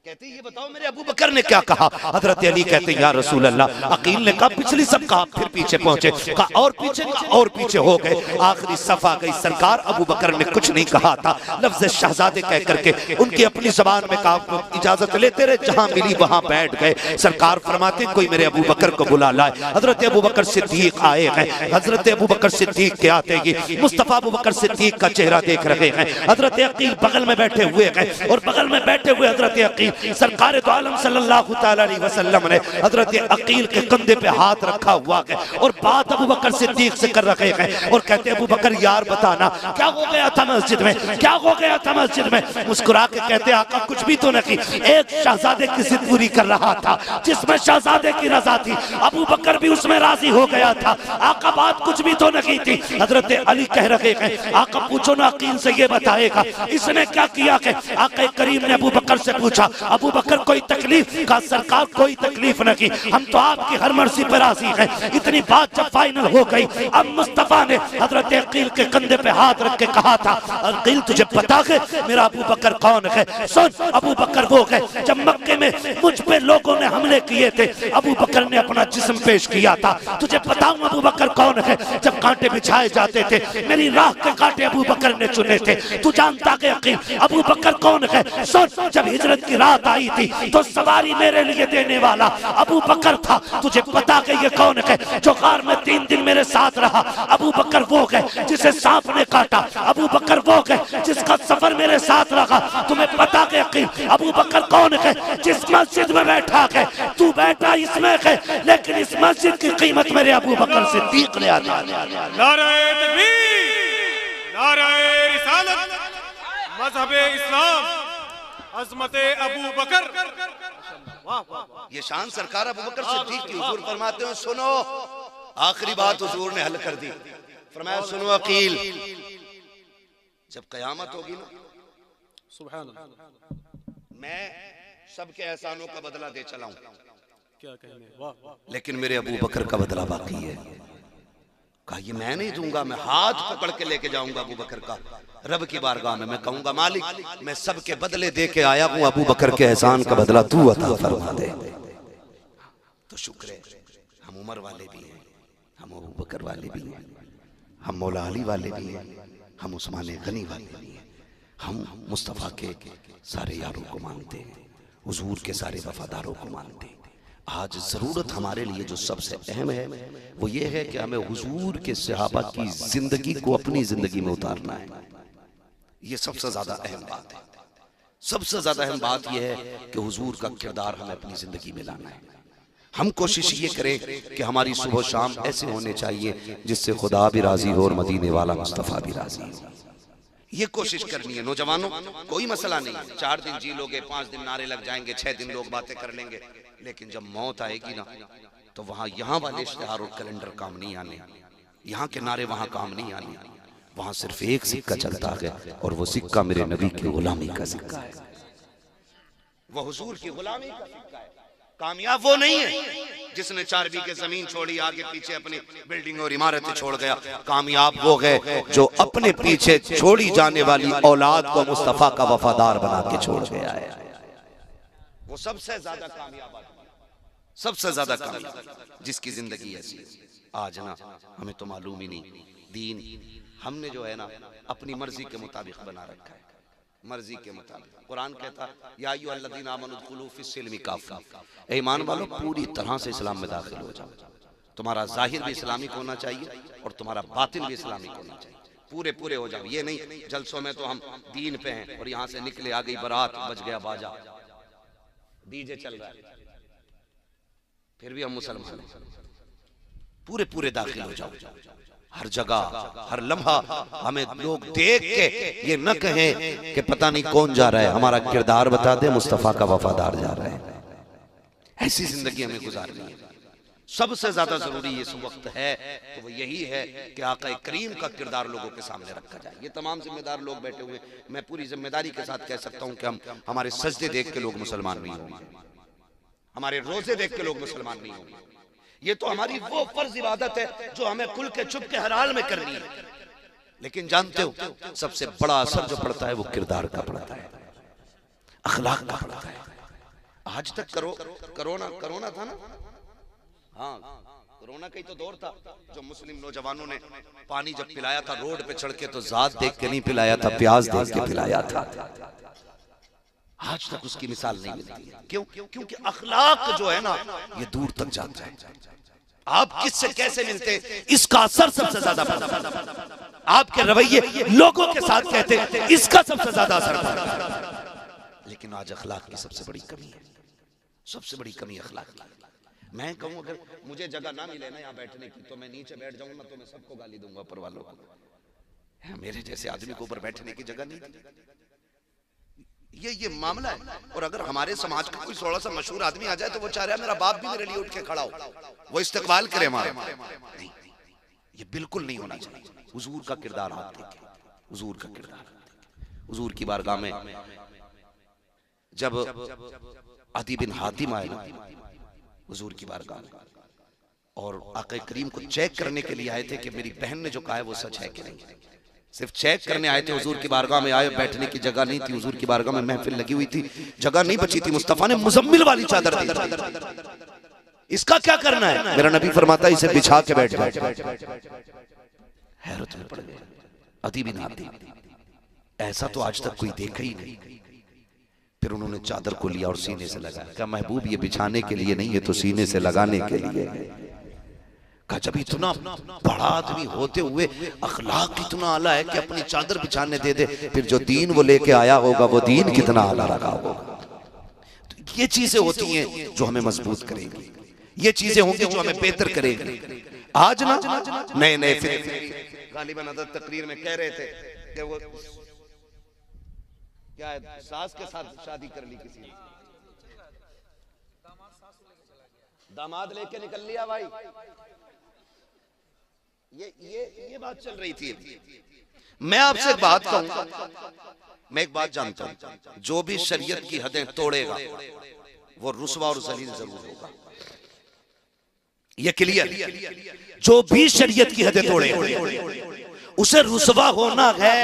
कहते ये बताओ मेरे अबू बकर ने क्या कहा। हजरत अली कहते या रसूल अल्लाह, अकील ने कहा पिछली सब कहा, फिर पीछे पहुंचे, कहा और पीछे, कहा और पीछे हो गए, आखिरी सफा गई। सरकार अबू बकर ने कुछ नहीं कहा था, लफ्ज शहजादे कह करके उनकी अपनी जबान में कहा, इजाजत लेते रहे, जहां मिली वहां बैठ गए। सरकार फरमाते कोई मेरे अबू बकर को बुला लाए। हजरत अबू बकर सिद्दीक आए हैं। हजरत अबू बकर सिद्दीक के आते ही मुस्तफा अबू बकर सिद्दीक का चेहरा देख रहे हैं। हजरत अकील बगल में बैठे हुए हैं और बगल में बैठे हुए हजरत अकील, सरकार दो आलम सल्लल्लाहु तआला अलैहि वसल्लम ने हजरत अकील के कंधे पे हाथ रखा हुआ है और बात अबू बकर सिद्दीक से कर रहे हैं और कहते अबू बकर यार बताना क्या हो गया था मस्जिद में, क्या हो गया था मस्जिद में। मुस्कुरा के कहते आका कुछ भी तो नहीं, एक शहजादे की जिद पूरी कर रहा था जिसमें शहजादे की रजा थी, अबू बकर भी उसमें राजी हो गया था। आका बात कुछ भी तो नहीं थी। हजरत अली कह रहे हैं आका पूछो ना अकील से ये बताएगा इसने क्या किया है। आका करीम ने अबू बकर से पूछा अबू बकर कोई तकलीफ का, सरकार कोई तकलीफ नहीं, हम तो आपकी हर मर्जी पर राजी हैं। इतनी बात जब फाइनल हो गई, अब मुस्तफा ने हजरत अकील के कंधे पे हाथ रख के कहा था अकील तुझे पता है मेरा अबू बकर कौन है। सुन अबू बकर वो है जब मक्के में मुझ पे लोगों ने हमले किए थे, अबू बकर ने अपना जिस्म पेश किया था। तुझे बताऊं अबू बकर कौन है, जब कांटे बिछाए जाते थे मेरी राह के कांटे अबू बकर ने चुने थे। तू जानता है अकील अबू बकर कौन है। सुन जब हिजरत की रात आई थी तो सवारी मेरे लिए देने वाला अबू बकर था। तुझे पता है ये कौन है जो गार में 3 दिन मेरे साथ रहा। अबू बकर वो है जिसे सांप ने काटा। अबू बकर वो है जिसका सफर मेरे साथ रहा। तुम्हें पता है यकीन अबू बकर कौन है जिस मस्जिद में बैठा है तू बैठा इसमें है, लेकिन इस मस्जिद की कीमत मेरे अबू बकर सिद्दीक ने अदा की। नारे तकबीर, नारे रिसालत, मजहबे इस्लाम, अज़मते अबू बकर। ये शान सरकार अबू बकर सिद्दीक की। हुजूर फरमाते हैं सुनो, आखिरी बात हुजूर ने हल कर दी। फरमाया सुनो अकील, जब कयामत होगी ना सुभान अल्लाह, मैं सबके एहसानों का बदला दे चलाऊं, क्या कहने, वाह वाह, लेकिन मेरे अबू बकर का बदला बाकी है। कहा ये मैं नहीं दूंगा, मैं हाथ पकड़ के लेके जाऊंगा अबू बकर का रब की बारगाह में। मैं कहूंगा मालिक मैं सबके बदले दे के आया हूं, अबू बकर के एहसान का बदला तू अता फरमा दे। तो शुक्र है हम उमर वाले भी हैं, हम अबू बकर वाले भी हैं, हम मौला अली वाले भी हैं, हम उस्मान गनी वाले भी हैं, हम मुस्तफ़ा के सारे यारों को मानते हैं, हुजूर के सारे वफादारों को मानते हैं। आज जरूरत हमारे लिए जो सबसे अहम है वो ये है कि हमें हुजूर के सहाबा की जिंदगी को अपनी जिंदगी में उतारना है। ये सबसे ज्यादा अहम बात है। सबसे ज्यादा अहम बात यह है कि हुजूर का किरदार हमें अपनी जिंदगी में लाना है। हम कोशिश ये करें कि हमारी सुबह शाम ऐसे होने चाहिए जिससे खुदा भी राजी हो और मदीने वाला मुस्तफ़ा भी राजी हो। ये कोशिश करनी है नौजवानों। कोई मसला नहीं है, 4 दिन जी लोगे, 5 दिन नारे लग जाएंगे, 6 दिन लोग बातें कर लेंगे, लेकिन जब मौत आएगी ना तो वहां यहाँ वाले इश्तिहार और कैलेंडर काम नहीं आने, यहाँ के नारे वहां काम नहीं आने। वहां सिर्फ एक सिक्का चलता है और वो सिक्का मेरे नबी की गुलामी का सिक्का है, वो हुजूर की गुलामी का सिक्का है। कामयाब वो नहीं है जिसने 4 बीघे जमीन छोड़ी, आगे पीछे अपनी बिल्डिंग और इमारतें छोड़ गया। कामयाब वो है जो अपने पीछे छोड़ी जाने वाली औलाद को मुस्तफा का वफादार बना के छोड़ गया है। वो सबसे ज्यादा कामयाब आदमी, सबसे ज्यादा कामयाब जिसकी जिंदगी ऐसी है। आज ना हमें तो मालूम ही नहीं, दीन हमने जो है ना अपनी मर्जी के मुताबिक बना रखा है, मर्जी के मुताबिक। कुरान कहता या अय्युहल्लज़ीना आमनू उदखुलू फिस्सिल्मि काफ़ा, ए ईमान वालों पूरी तरह से इस्लाम में दाखिल हो जाओ। तुम्हारा जाहिर भी इस्लामिक होना चाहिए और तुम्हारा बातिन भी इस्लामिक होना चाहिए, पूरे पूरे हो जाओ। ये नहीं जलसों में तो हम दीन पे हैं और यहाँ से निकले आ गई बारात, बज गया बाजा, डीजे चल रहा है, फिर भी हम मुसलमान हैं। पूरे पूरे दाखिल हो जाओ। हर जगह हर लम्हा हमें लोग देख के ये न कहें कि पता नहीं कौन जा रहा है, हमारा किरदार बता दे मुस्तफा का वफादार जा रहा है। ऐसी जिंदगी हमें गुजारनी है। सबसे ज्यादा जरूरी इस वक्त है तो वो यही है कि आका करीम का किरदार लोगों के सामने रखा जाए। ये तमाम जिम्मेदार लोग बैठे हुए, मैं पूरी जिम्मेदारी के साथ कह सकता हूँ कि हम हमारे सजदे देख के लोग मुसलमान नहीं होंगे, हमारे रोजे देख के लोग मुसलमान नहीं होंगे। ये तो हमारी वो फर्ज इबादत है जो हमें खुल के छुप के हर हाल में करनी है। लेकिन जानते हो सबसे बड़ा असर जो पड़ता है वो किरदार का पड़ता है, अखलाक का पड़ता है। आज तक कोरोना था ना, हाँ कोरोना का ही तो दौर था, जो मुस्लिम नौजवानों ने पानी जब पिलाया था रोड पे चढ़ के, तो जात देख के नहीं पिलाया था, प्याज देख के पिलाया था। आज तक उसकी मिसाल नहीं मिलती। क्यों? क्योंकि अखलाक जो है ना ये दूर तक जाता है। आप किससे कैसे मिलते इसका असर सबसे ज्यादा पड़ता है। आपके रवैये लोगों के साथ कहते हैं इसका सबसे ज्यादा असर पड़ता है। लेकिन आज अखलाक की सबसे बड़ी कमी है, सबसे बड़ी कमी अखलाक की। मैं कहूं अगर मुझे जगह ना मिले ना यहाँ बैठने की, तो मैं नीचे बैठ जाऊंगा, तो मैं सबको गाली दूंगा ऊपर वालों को। मेरे जैसे आदमी को ऊपर बैठने की जगह नहीं थी। ये मामला है। और अगर हमारे समाज का कोई थोड़ा सा मशहूर आदमी आ जाए तो वो चाह रहा है मेरा बाप भी मेरे लिए उठ के खड़ा हो, वो इस्तकबाल करे हमारा। नहीं, ये बिल्कुल नहीं होना चाहिए। हुजूर का किरदार आप देखें, हुजूर का किरदार। हुजूर की बारगाह में जब अदी बिन हातिम आए ना हुजूर की बारगाह में, और आका करीम को चेक करने के लिए आए थे कि मेरी बहन ने जो कहा है वो सच है कि नहीं। सिर्फ चेक करने आए थे। हुजूर की बारगाह में आए, बैठने की जगह नहीं थी। हुजूर की बारगाह में महफिल लगी हुई थी, जगह नहीं बची थी। मुस्तफा ने मुजम्मिल वाली चादर दी थी। इसका क्या करना है? मेरा नबी फरमाता है इसे बिछा के बैठ जाए। हैरत में पड़ गए अदी बिन हातिम, ऐसा तो आज तक कोई देखा ही नहीं। फिर उन्होंने चादर को लिया और सीने से लगाया। कहा महबूब ये बिछाने के लिए नहीं, ये तो सीने से लगाने के लिए है। कहा जब इतना बड़ा आदमी होते हुए अखलाक इतना आला है कि अपनी चादर बिछाने दे दे, फिर जो दीन वो लेके आया होगा वो दीन कितना आला रखा होगा। तो ये चीजें होती हैं जो हमें मजबूत करेंगी, ये चीजें होंगी जो हमें बेहतर करेंगी। आज ना नए नए फिर गालिबन अदद तकरीर में कह रहे थे कि वो क्या है, सास के साथ शादी कर ली किसी ने, दामाद लेके निकल लिया भाई। ये बात चल रही थी। मैं आपसे एक बात कहूंगा, मैं एक बात जानता हूं, जो भी शरीयत की हदें तोड़ेगा वो रुसवा और जलील जरूर होगा। ये क्लियर। जो भी शरीयत की हदें तोड़ेगा उसे रुसवा होना है।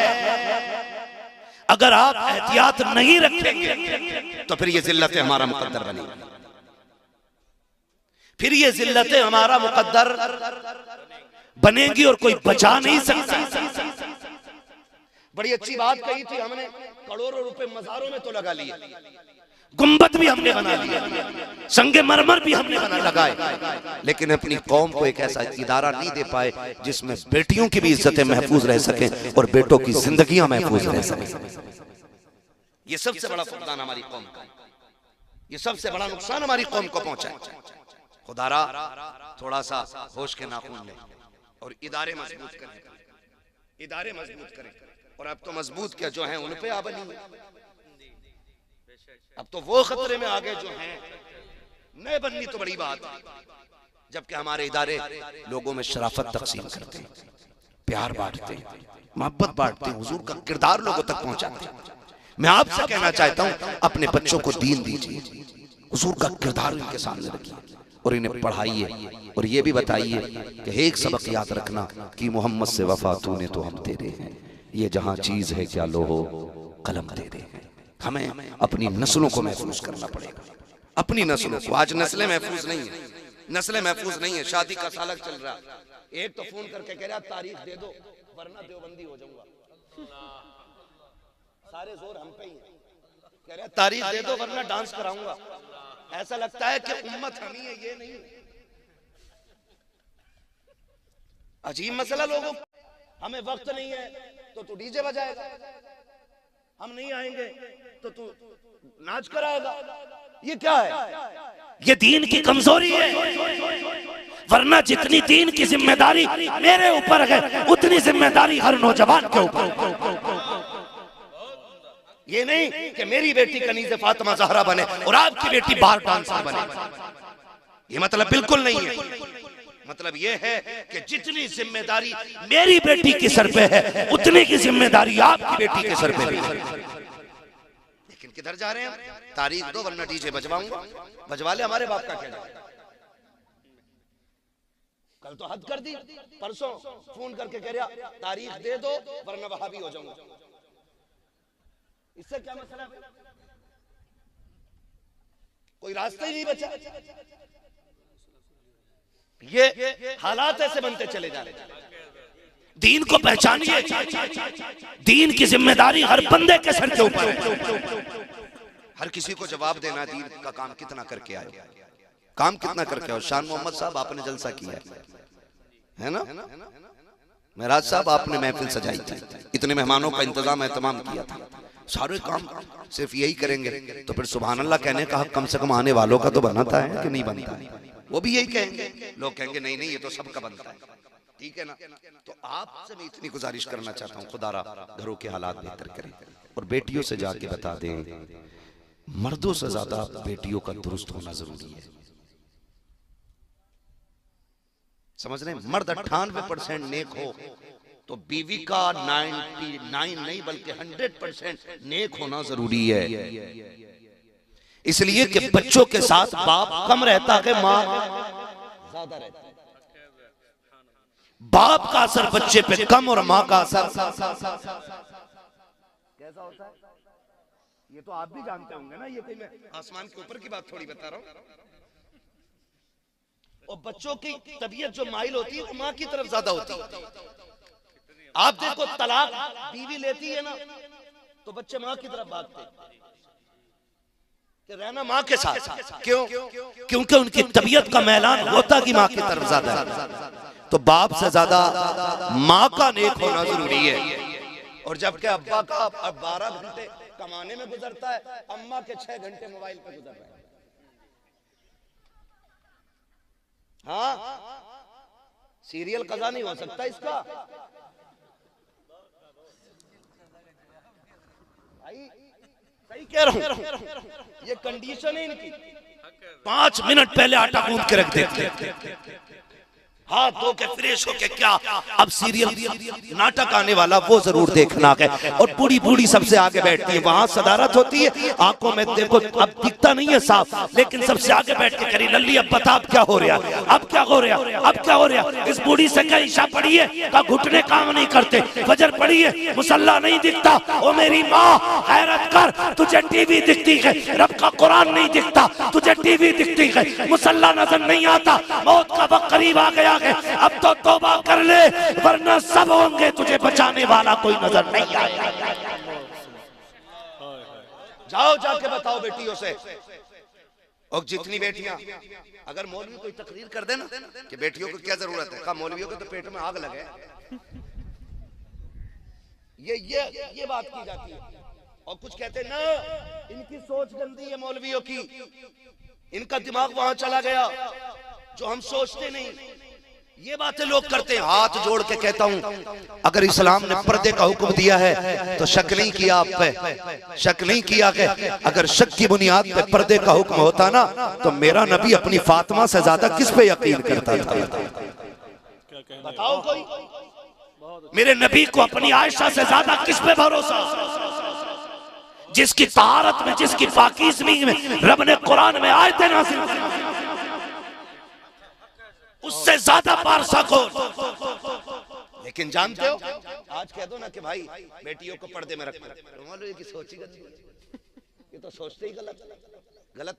अगर आप एहतियात नहीं रखेंगे तो फिर ये जिल्लतें हमारा मुकद्दर बनेगी, फिर ये जिल्लतें हमारा मुकद्दर बनेगी और कोई बचा नहीं सकता। बड़ी अच्छी बात कही थी हमने, करोड़ों रुपए मज़ारों में तो लगा लिए, गुंबद भी हमने बना लिया, संगे मरमर भी हमने बना लगाए, लेकिन अपनी कौम को एक ऐसा इदारा नहीं दे पाए जिसमें बेटियों की भी इज्जतें महफूज रह सकें और बेटों की जिंदगियां महफूज रह सकें। ये सबसे बड़ा फुकदान हमारी कौम का, ये सबसे बड़ा नुकसान हमारी कौम को पहुंचा है। खुदारा थोड़ा सा होश के नाखून लें और इदारे मजबूत करें, इदारे मजबूत करें। और अब तो मजबूत क्या, जो हैं उन पे आ बनी, अब तो वो खतरे में आ गए जो हैं, नए बननी तो बड़ी बात। जबकि हमारे इदारे लोगों में शराफत तकसीम करते हैं, प्यार बांटते हैं, मोहब्बत बांटते हैं, हुजूर का किरदार लोगों तक पहुंचाते हैं। मैं आपसे कहना चाहता हूं अपने बच्चों को दीन दीजिए, हुजूर का किरदार इनके सामने रखिए और इन्हें पढ़ाइए। और ये भी बताइए कि एक सबक याद रखना कि मोहम्मद से वफा तूने तो हम तेरे हैं, ये जहां चीज है क्या लोहो कलम तेरे हैं। हमें अपनी नस्लों को महफूज करना पड़ेगा, अपनी नस्लों को। आज नस्लें महफूज नहीं है, नस्लें महफूज नहीं है। शादी का सालक चल रहा, एक तो फोन करके कह रहा तारीख दे दो वरना देवबंदी हो जाऊंगा। सारे जोर हम पे ही है, कह रहा तारीख दे दो वरना डांस कराऊंगा। ऐसा लगता है कि उम्मत हम ही है, ये नहीं। अजीब मसला लोगों, हमें वक्त नहीं है तो तू डीजे बजाएगा, हम नहीं आएंगे तो तू नाच कराएगा। ये क्या है? ये दीन की कमजोरी है। वरना जितनी दीन की जिम्मेदारी मेरे ऊपर है उतनी जिम्मेदारी हर नौजवान के ऊपर। ये नहीं कि मेरी बेटी कनीज़े फातिमा ज़हरा बने और आपकी बेटी बार डांसर बने, ये मतलब बिल्कुल नहीं है। मतलब ये है कि जितनी जिम्मेदारी मेरी बेटी के सर पे है उतनी की जिम्मेदारी आपकी बेटी के सर पे भी है। लेकिन किधर जा रहे हैं? तारीख दो वरना डीजे बजवाऊंगा। बजवा ले, हमारे बाप का क्या जाए। कल तो हद कर दी, परसों फोन करके कह रहा तारीख दे दो वरना वहाबी हो जाऊंगा। इससे क्या मसला है? कोई रास्ता ही नहीं बचा। ये हालात ऐसे बनते चले जा रहे हैं। दीन को पहचानिए, दीन की जिम्मेदारी हर बंदे के सर के ऊपर है। हर किसी को जवाब देना दीन का काम कितना करके आए, काम कितना करके आओ। शान मोहम्मद साहब आपने जलसा किया है ना, महराज साहब आपने महफिल सजाई थी, इतने मेहमानों का इंतजाम एहतमाम किया था, सारे काम सिर्फ यही करेंगे तो फिर सुभान अल्लाह कहने का हक कम से कम आने वालों का तो बनता है कि नहीं बनता है? वो भी यही कहेंगे, लोग कहेंगे नहीं नहीं ये तो सबका बनता है, ठीक है ना। तो आपसे मैं इतनी गुजारिश करना चाहता हूँ, खुदारा घरों के हालात बेहतर करें और बेटियों से जाके बता दें, मर्दों से ज्यादा बेटियों का दुरुस्त होना जरूरी है। समझ रहे हैं? मर्द 98% नेक हो तो बीवी का 99 नहीं बल्कि 100% नेक होना जरूरी है। इसलिए कि बच्चों के साथ बाप कम रहता है, मां ज्यादा रहता है। बाप का असर बच्चे पे कम और मां का असर कैसा होता है ये तो आप भी जानते होंगे ना। ये कोई मैं आसमान के ऊपर की बात थोड़ी बता रहा हूं। और बच्चों की तबीयत जो माइल होती है मां की तरफ ज्यादा होती है। आप देखो तलाक बीवी लेती है ना तो बच्चे मां की तरफ भागते हैं कि रहना मां के साथ। क्यों? क्योंकि उनकी तबीयत का मैलान होता कि मां की तरफ ज्यादा है। तो बाप से ज्यादा मां का नेक होना जरूरी है। और जबकि अब्बा का 12 घंटे कमाने में गुजरता है, अम्मा के 6 घंटे मोबाइल पे गुजर रहे हैं। हाँ, सीरियल कज़ा नहीं हो सकता इसका। सही कह रहा हूं, ये कंडीशन है इनकी। 5 मिनट पहले आटा गूंद के रख देते, हाथ धो के फ्रेश होके क्या अब सीरियल नाटक आने वाला वो जरूर देखना है। और बूढ़ी बूढ़ी सबसे आगे बैठती है, वहां सदारत होती है, आंखों में देखो अब दिखता नहीं है साफ, लेकिन सबसे आगे बैठ के करी लल्ली अब बता अब क्या हो रहा, अब क्या हो रहा, अब क्या हो रहा। इस बूढ़ी से क्या ईशा पड़ी है का घुटने काम नहीं करते, फजर पड़ी है मुसल्ला नहीं दिखता। ओ मेरी माँ हैरत कर, तुझे टीवी दिखती है, रब का कुरान नहीं दिखता, तुझे टीवी दिखती है, मुसल्ला नजर नहीं आता, मौत का वक्त करीब आ गया। अब तो तौबा कर ले वरना सब होंगे, तुझे बचाने वाला कोई नजर नहीं आएगा। जाओ जाके बताओ बेटियों से। और जितनी बेटियां अगर मौलवी कोई तकरीर कर देना कि बेटियों को क्या जरूरत है, कहा मौलवियों के तो पेट में आग लगे। ये बात की जाती है। और कुछ कहते ना इनकी सोच गंदी है मौलवियों की, इनका दिमाग वहां चला गया जो हम सोचते नहीं। ये बातें लोग करते हैं। हाथ जोड़ के कहता हूं अगर इस्लाम ने पर्दे का हुक्म दिया है तो शक नहीं किया आप पे, शक नहीं किया कि अगर शक की बुनियाद पे पर्दे का हुक्म होता ना तो मेरा नबी अपनी फातिमा से ज्यादा किस पे यकीन करता था? बताओ कोई। मेरे नबी को अपनी आयशा से ज्यादा किस पे भरोसा? जिसकी तहारत में, जिसकी पाकीज़गी में रब ने कुरान में आयतें नाज़िल की, उससे ज्यादा पारसा को। लेकिन जानते हो आज कह दो ना कि भाई बेटियों को पर्दे में रखो, मौलवी की सोच ही गलत, ये तो सोचते ही गलत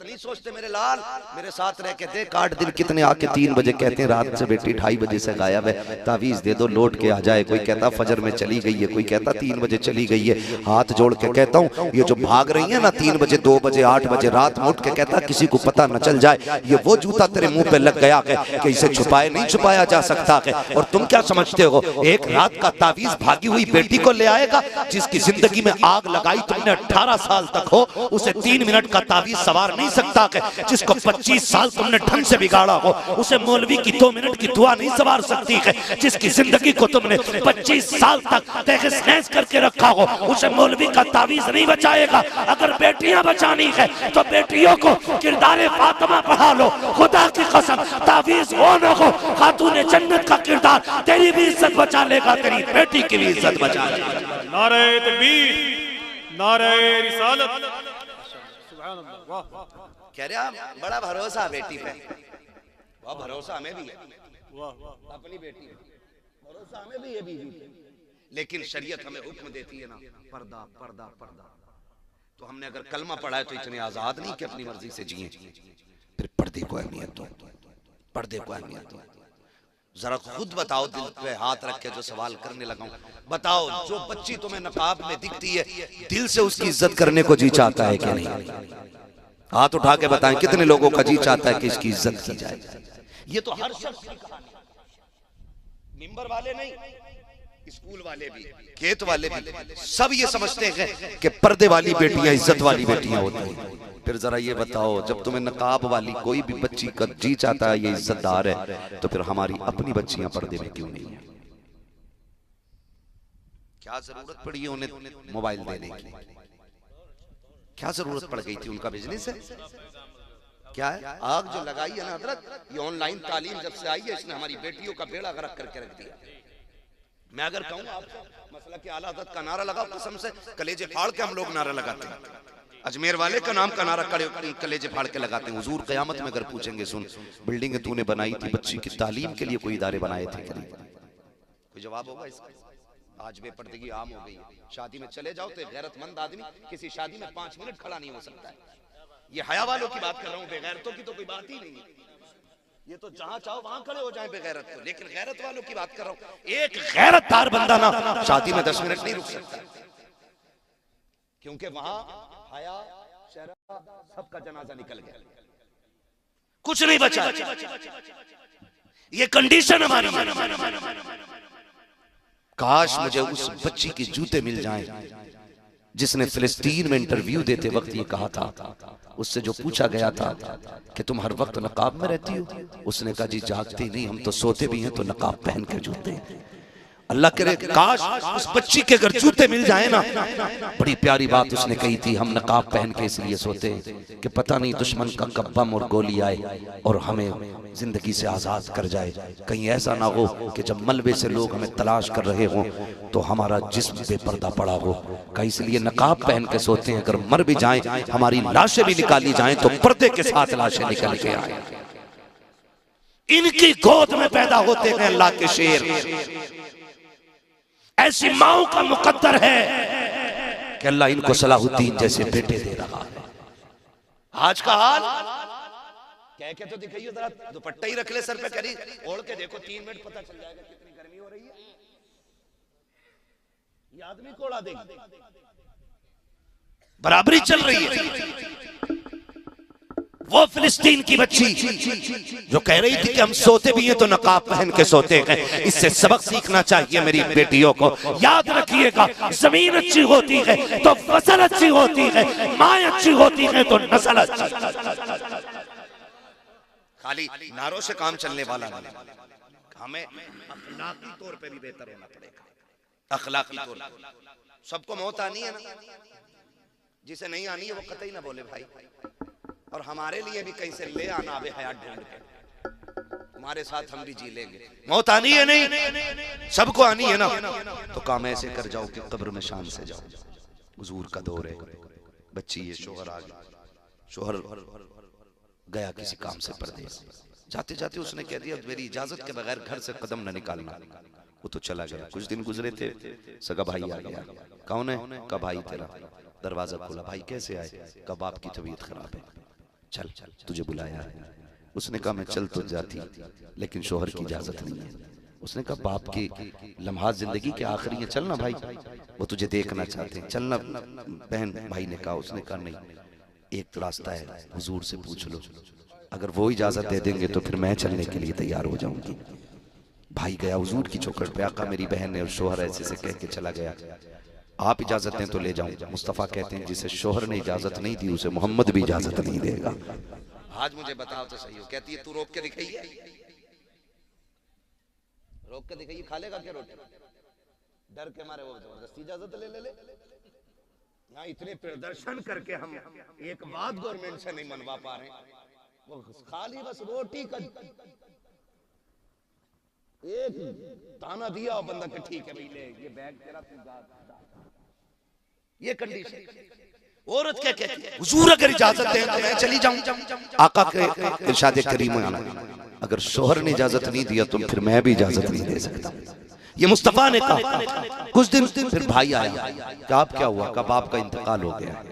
नहीं सोचते। मेरे लाल मेरे साथ रह के देख 8 दिन कितने आके 3 बजे कहते हैं रात से बेटी 2:30 बजे से गायब है, तावीज दे दो लौट के आ जाए। कोई कहता फजर में चली गई है, कोई कहता 3 बजे चली गई है। हाथ जोड़ के कहता हूँ ये जो भाग रही है ना 3 बजे 2 बजे 8 बजे रात में उठ के कहता किसी को पता न चल जाए, ये वो जूता तेरे मुंह पे लग गया है कि इसे छुपाए नहीं छुपाया जा सकता है। और तुम क्या समझते हो एक रात का तावीज भागी हुई बेटी को ले आएगा? जिसकी जिंदगी में आग लगाई तुमने 18 साल तक हो, उसे 3 मिनट का तावीज सवार नहीं सकता है। जिसको 25 साल तुमने ढंग से बिगाड़ा हो उसे मौलवी की 2 मिनट की दुआ नहीं सवार सकती है। जिसकी जिंदगी को तुमने 25 साल तक तहस-नहस करके रखा हो उसे मौलवी का तावीज नहीं बचाएगा। अगर बेटियां बचानी है तो बेटियों को किरदार फातिमा पढ़ा लो, खुदा की कसम तावीज हो न हो खातून जन्नत का किरदार तेरी भी इज्जत बचा लेगा, तेरी बेटी की भी इज्जत बचा लेगा। नारे तकबीर, नारे रिसालत। कह रहे बड़ा भरोसा बेटी पे, वह भरोसा हमें भी है, अपनी बेटी है भरोसा हमें भी है बीवी पे। लेकिन शरीयत हमें हुक्म देती है ना पर्दा पर्दा पर्दा। तो हमने अगर कलमा पढ़ा है तो इतने आजाद नहीं कि अपनी मर्जी से जिए। फिर पर्दे को अहमियत दो, पर्दे को अहमियत दो। जरा खुद बताओ, दिल पे हाथ रख के जो सवाल करने लगा हूं, बताओ जो बच्ची तुम्हें नकाब में दिखती है, दिल से उसकी इज्जत करने को जी चाहता है कि नहीं? हाथ उठा के बताएं कितने लोगों का जी चाहता है कि इसकी इज्जत की जाए। ये तो हर शख्स की कहानी, मिंबर वाले नहीं, स्कूल वाले भी, खेत वाले भी, सब ये समझते हैं कि पर्दे वाली बेटियां इज्जत वाली बेटियां होती हैं। फिर जरा ये बताओ, जब तुम्हें नकाब वाली कोई भी बच्ची का जी चाहता है ये इज्जतदार है, तो फिर हमारी अपनी बच्चियां पर्दे में क्यों नहीं है? क्या जरूरत पड़ी है उन्हें मोबाइल देने की? क्या जरूरत पड़ गई थी? उनका बिजनेस है क्या है? आग जो लगाई है ना हजरत, ये ऑनलाइन तालीम जब से आई है इसने हमारी बेटियों का बेड़ा गर्क करके रख दिया। मैं अगर कहूँ आपको मसला के आला हज़रत का नारा लगाओ, कसम से कलेजे फाड़ के हम लोग नारा लगाते हैं। अजमेर वाले का नाम का नारा कलेजे फाड़ के लगाते हैं। हुजूर क़यामत में अगर पूछेंगे, सुन बिल्डिंग तूने बनाई थी बच्ची की तालीम के लिए, कोई इदारे बनाए थे क्या? कोई जवाब होगा इसका? आज बेपर्दगी आम हो गई है। शादी में चले जाओ तो गैरतमंद आदमी किसी शादी में 5 मिनट खड़ा नहीं हो सकता है। ये हया वालों की बात कर रहा हूँ, बेगैरतों की तो कोई बात ही नहीं है। ये तो जहां चाहो वहां खड़े हो जाएं बेगैरत को, लेकिन गैरत वालों की बात कर रहा हूं। एक गैरतदार बंदा ना शादी में 10 मिनट नहीं रुक सकता, क्योंकि वहां हया शर्म सबका जनाजा निकल गया, कुछ नहीं बचा। ये कंडीशन हमारी है। काश मुझे उस बच्ची के जूते मिल जाएं जिसने फिलिस्तीन में इंटरव्यू देते वक्त ये कहा था। उससे जो पूछा गया था कि तुम हर वक्त नकाब में रहती हो, उसने कहा जी जागती नहीं, हम तो सोते भी हैं तो नकाब पहन के जूते। अल्लाह करे काश उस बच्ची के अगर जूते मिल जाए ना। बड़ी प्यारी बात उसने कही थी, हम नकाब पहन के इसलिए सोते कि पता नहीं दुश्मन का कब बम और गोली आए और हमें जिंदगी से आजाद कर जाए। कहीं ऐसा ना हो कि जब मलबे से लोग हमें तलाश कर रहे हों तो हमारा जिस्म बेपर्दा पड़ा हो। कहीं इसलिए नकाब पहन के सोते हैं, अगर मर भी जाएं, हमारी लाशें भी निकाली जाएं तो पर्दे के साथ लाशें निकल के आए। इनकी गोद में पैदा होते हैं अल्लाह के शेर। ऐसी माओ का मुकद्दर है कि अल्लाह इनको सलाहुद्दीन जैसे बेटे दे रहा है। आज का हाल कह के तो दिखाइए, जरा दुपट्टा ही रख ले सर पे, करी ओढ़ के देखो 3 मिनट पता चल जाएगा कितनी गर्मी हो रही है। ये आदमी को उड़ा देगा, बराबरी चल रही है। वो फिलिस्तीन की बच्ची जो कह रही थी कि हम सोते भी हैं तो नकाब पहन के सोते हैं, इससे सबक सीखना चाहिए मेरी बेटियों को। याद रखिएगा, जमीन अच्छी होती है तो फसल अच्छी होती है, माँ अच्छी होती है तो नस्ल अच्छी। खाली नारों से काम चलने वाला नहीं, हमें अखलाकी तौर पे भी बेहतर होना पड़ेगा। अखलाकी तौर पे सबको मौत आनी है ना, जिसे नहीं आनी है वो कतई ना बोले भाई। और हमारे लिए भी कहीं से ले आना अबे हयात ढूंढ के, तुम्हारे साथ हम भी जी लेंगे। मौत आनी है नहीं, सबको आनी है ना, तो काम ऐसे कर जाओ कि कब्र में शान से जाओ। हुजूर का दौर है, बच्ची ये शोहर आ गया, शोहर गया किसी काम से परदेस, जाते जाते उसने कह दिया मेरी इजाजत के बगैर घर से कदम न निकालना। वो तो चला गया। कुछ दिन गुजरे थे, सगा भाई आ गया। कौन है? का भाई तेरा। दरवाजा खोला, भाई कैसे आए? का बाप की तबीयत खराब है, चल तुझे बुलाया है। उसने कहा मैं चल तो जाती, लेकिन शोहर की इजाजत नहीं है। उसने कहा बाप की लम्हात जिंदगी के आखिरी है, चलना भाई, वो तुझे देखना चाहते हैं, चलना बहन। भाई ने कहा, उसने कहा नहीं, एक रास्ता है, हुजूर से पूछ लो, अगर वो इजाजत दे देंगे तो फिर मैं चलने के लिए तैयार हो जाऊंगी। भाई गया हुजूर की चौखट पे, आका मेरी बहन ने और शोहर ऐसे से कह के चला गया, आप इजाजत दें तो ले जाऊं। मुस्तफा कहते हैं जिसे शोहर ने इजाजत नहीं दी उसे मोहम्मद भी इजाजत नहीं देगा। आज मुझे बताओ तो सही हो। कहती है तू रोक के दिखाइए, रोक के दिखाइए, खा लेगा क्या रोटी? डर के मारे वो जबरदस्ती इजाजत ले। यहाँ इतने प्रदर्शन करके हम एक बात गवर्नमेंट से नहीं मनवा पा रहे, वो खाली बस रोटी का एक ताना दिया और बंदा के ठीक है भाई ले ये बैग तेरा। ये कंडीशन औरत क्या कहती है? हुजूर अगर इजाजत दें तो मैं चली जाऊं। आका के इरशाद करीम में आना, अगर शोहर ने इजाजत नहीं दिया तो फिर मैं भी इजाजत नहीं दे सकता। ये मुस्तफा ने कहा। कुछ दिन फिर भाई आया, क्या आप क्या हुआ? का बाप का इंतकाल हो गया।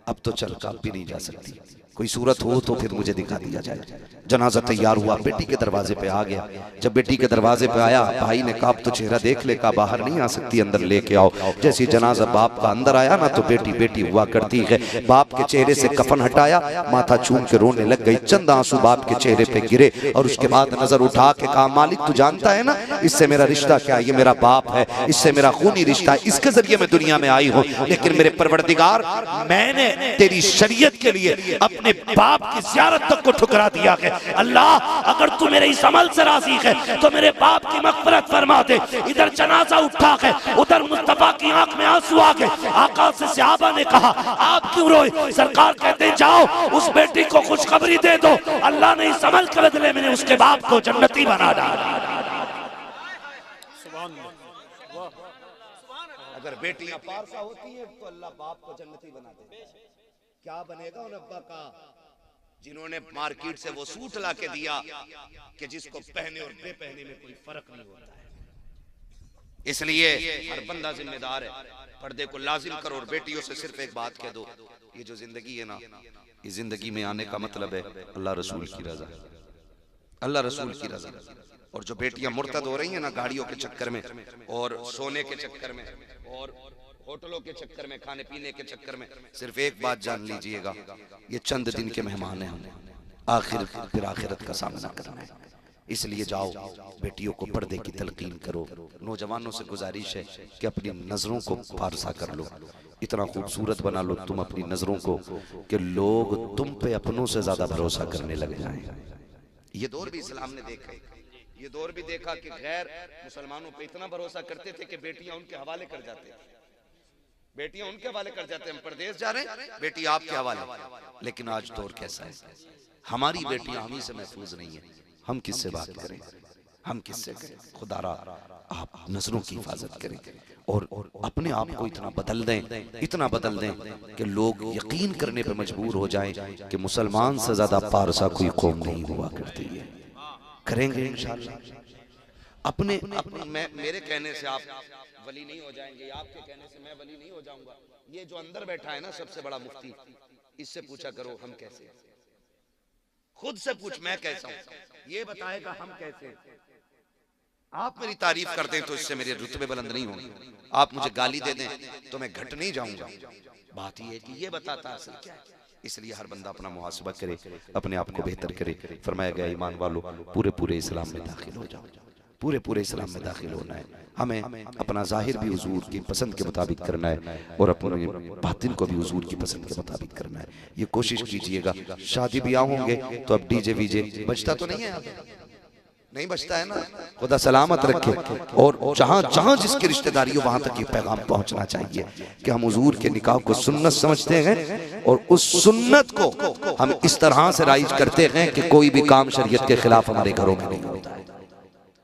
अब तो चल काप भी नहीं जा सकती, कोई सूरत हो तो फिर मुझे दिखा दिया जाए। जनाजा तैयार हुआ, बेटी के दरवाजे पे आ गया। जब बेटी के दरवाजे पे आया, भाई ने कहा अब तो चेहरा देख ले, का बाहर नहीं आ सकती, अंदर लेके आओ। जैसे जनाजा बाप का अंदर आया ना, तो बेटी बेटी हुआ करती है। बाप के चेहरे से कफन हटाया, माथा चूम के रोने लग गई। चंद आंसू बाप के चेहरे पे गिरे और उसके बाद नजर उठा के कहा, मालिक तू जानता है ना इससे मेरा रिश्ता क्या है, ये मेरा बाप है, इससे मेरा खूनी रिश्ता है, इसके जरिए मैं दुनिया में आई हूँ। लेकिन मेरे परवरदिगार, मैंने तेरी शरीयत के लिए अपने बाप की ज़ियारत तक को ठुकरा दिया है। अल्लाह अगर तू मेरे इस अमल से राजी है तो मेरे बाप की मग़फ़िरत फरमा दे। इधर जनाजा उठा है, उधर मुस्तफा की आंख में आंसू आ गए। आका से सहाबा ने कहा, आप क्यों रोए? सरकार कहते जाओ उस बेटी को खुशखबरी दे दो, अल्लाह ने इस अमल के बदले में उसके बाप को जन्नती बना डाला। अगर बेटियां पारसा होती हैं तो अल्लाह बाप को जन्नती बना दे। क्या बनेगा उन अब्बा का जिन्होंने मार्केट से वो सूट ला के दिया कि जिसको पहने और बेपहने में कोई फर्क नहीं होता है। इसलिए हर बंदा जिम्मेदार है, पर्दे को लाजिम करो। और बेटियों से सिर्फ एक बात कह दो, ये जो जिंदगी है ना, ये जिंदगी में आने का मतलब है अल्लाह रसूल की रजा, अल्लाह रसूल की रजा। और जो बेटियां मुर्तद हो रही हैं ना, गाड़ियों के चक्कर में और सोने के चक्कर में और होटलों के चक्कर में, खाने पीने के चक्कर में, सिर्फ एक बात जान लीजिएगा, ये चंद दिन के मेहमान हैं, हम फिर आखिरत का सामना करना है। इसलिए जाओ बेटियों को पर्दे की तलकीन करो। नौजवानों से गुजारिश है कि अपनी नजरों को पारसा कर लो, इतना खूबसूरत बना लो तुम अपनी नजरों को कि लोग तुम पे अपनों से ज्यादा भरोसा करने लग जाएं। ये दौर भी इस्लाम ने देखा है, ये दौर भी देखा कि गैर मुसलमानों पे इतना भरोसा करते थे कि बेटियां उनके हवाले कर जाते, बेटियां उनके हवाले कर जाते। हम प्रदेश जा रहे हैं, बेटी आपके हवाले। लेकिन आज दौर कैसा है, हमारी बेटियां हम ही से महफूज नहीं है, हम किससे बात करें, हम किससे करें? खुदारा आप नजरों की हिफाजत करें और अपने आप को इतना बदल दें, इतना बदल दें कि लोग यकीन करने पर मजबूर हो जाएं कि मुसलमान से ज्यादा पारसा कोई कौम नहीं हुआ करती है। करेंगे इंशाअल्लाह। अपने मेरे कहने से आप वली नहीं हो जाएंगे, आपके कहने से मैं वली नहीं हो जाऊंगा। ये जो अंदर बैठा है ना सबसे बड़ा मुफ्ती, इससे पूछा करो हम कैसे हैं, खुद से पूछ मैं कैसा हूं, ये बताएगा हम कैसे हैं। आप मेरी तारीफ कर दें तो इससे मेरे रुतबे बुलंद नहीं होंगे, आप मुझे गाली दे दें तो मैं घट नहीं जाऊंगा। बात यह है कि ये बताता असल क्या है। इसलिए हर बंदा अपना मुहासबा करे, अपने आप को बेहतर करे। फरमाया गया ईमान वालों पूरे पूरे इस्लाम में दाखिल हो जाओ, पूरे पूरे इस्लाम में दाखिल होना है। हमें अपना जाहिर भी हुजूर की पसंद के मुताबिक करना है और अपने बातिन को भी हुजूर की पसंद के मुताबिक करना है। ये कोशिश कीजिएगा। शादी ब्याह होंगे तो अब डीजे वीजे बजता तो नहीं है, नहीं बचता है ना, खुदा सलामत रखे। और जहां जहां जिसकी रिश्तेदारी हो वहां तक ये पैगाम पहुंचना चाहिए कि हम हुजूर के निकाह को सुन्नत समझते हैं और उस सुन्नत को हम इस तरह से राइज करते हैं कि कोई भी काम शरीयत के खिलाफ हमारे घरों में नहीं होता है।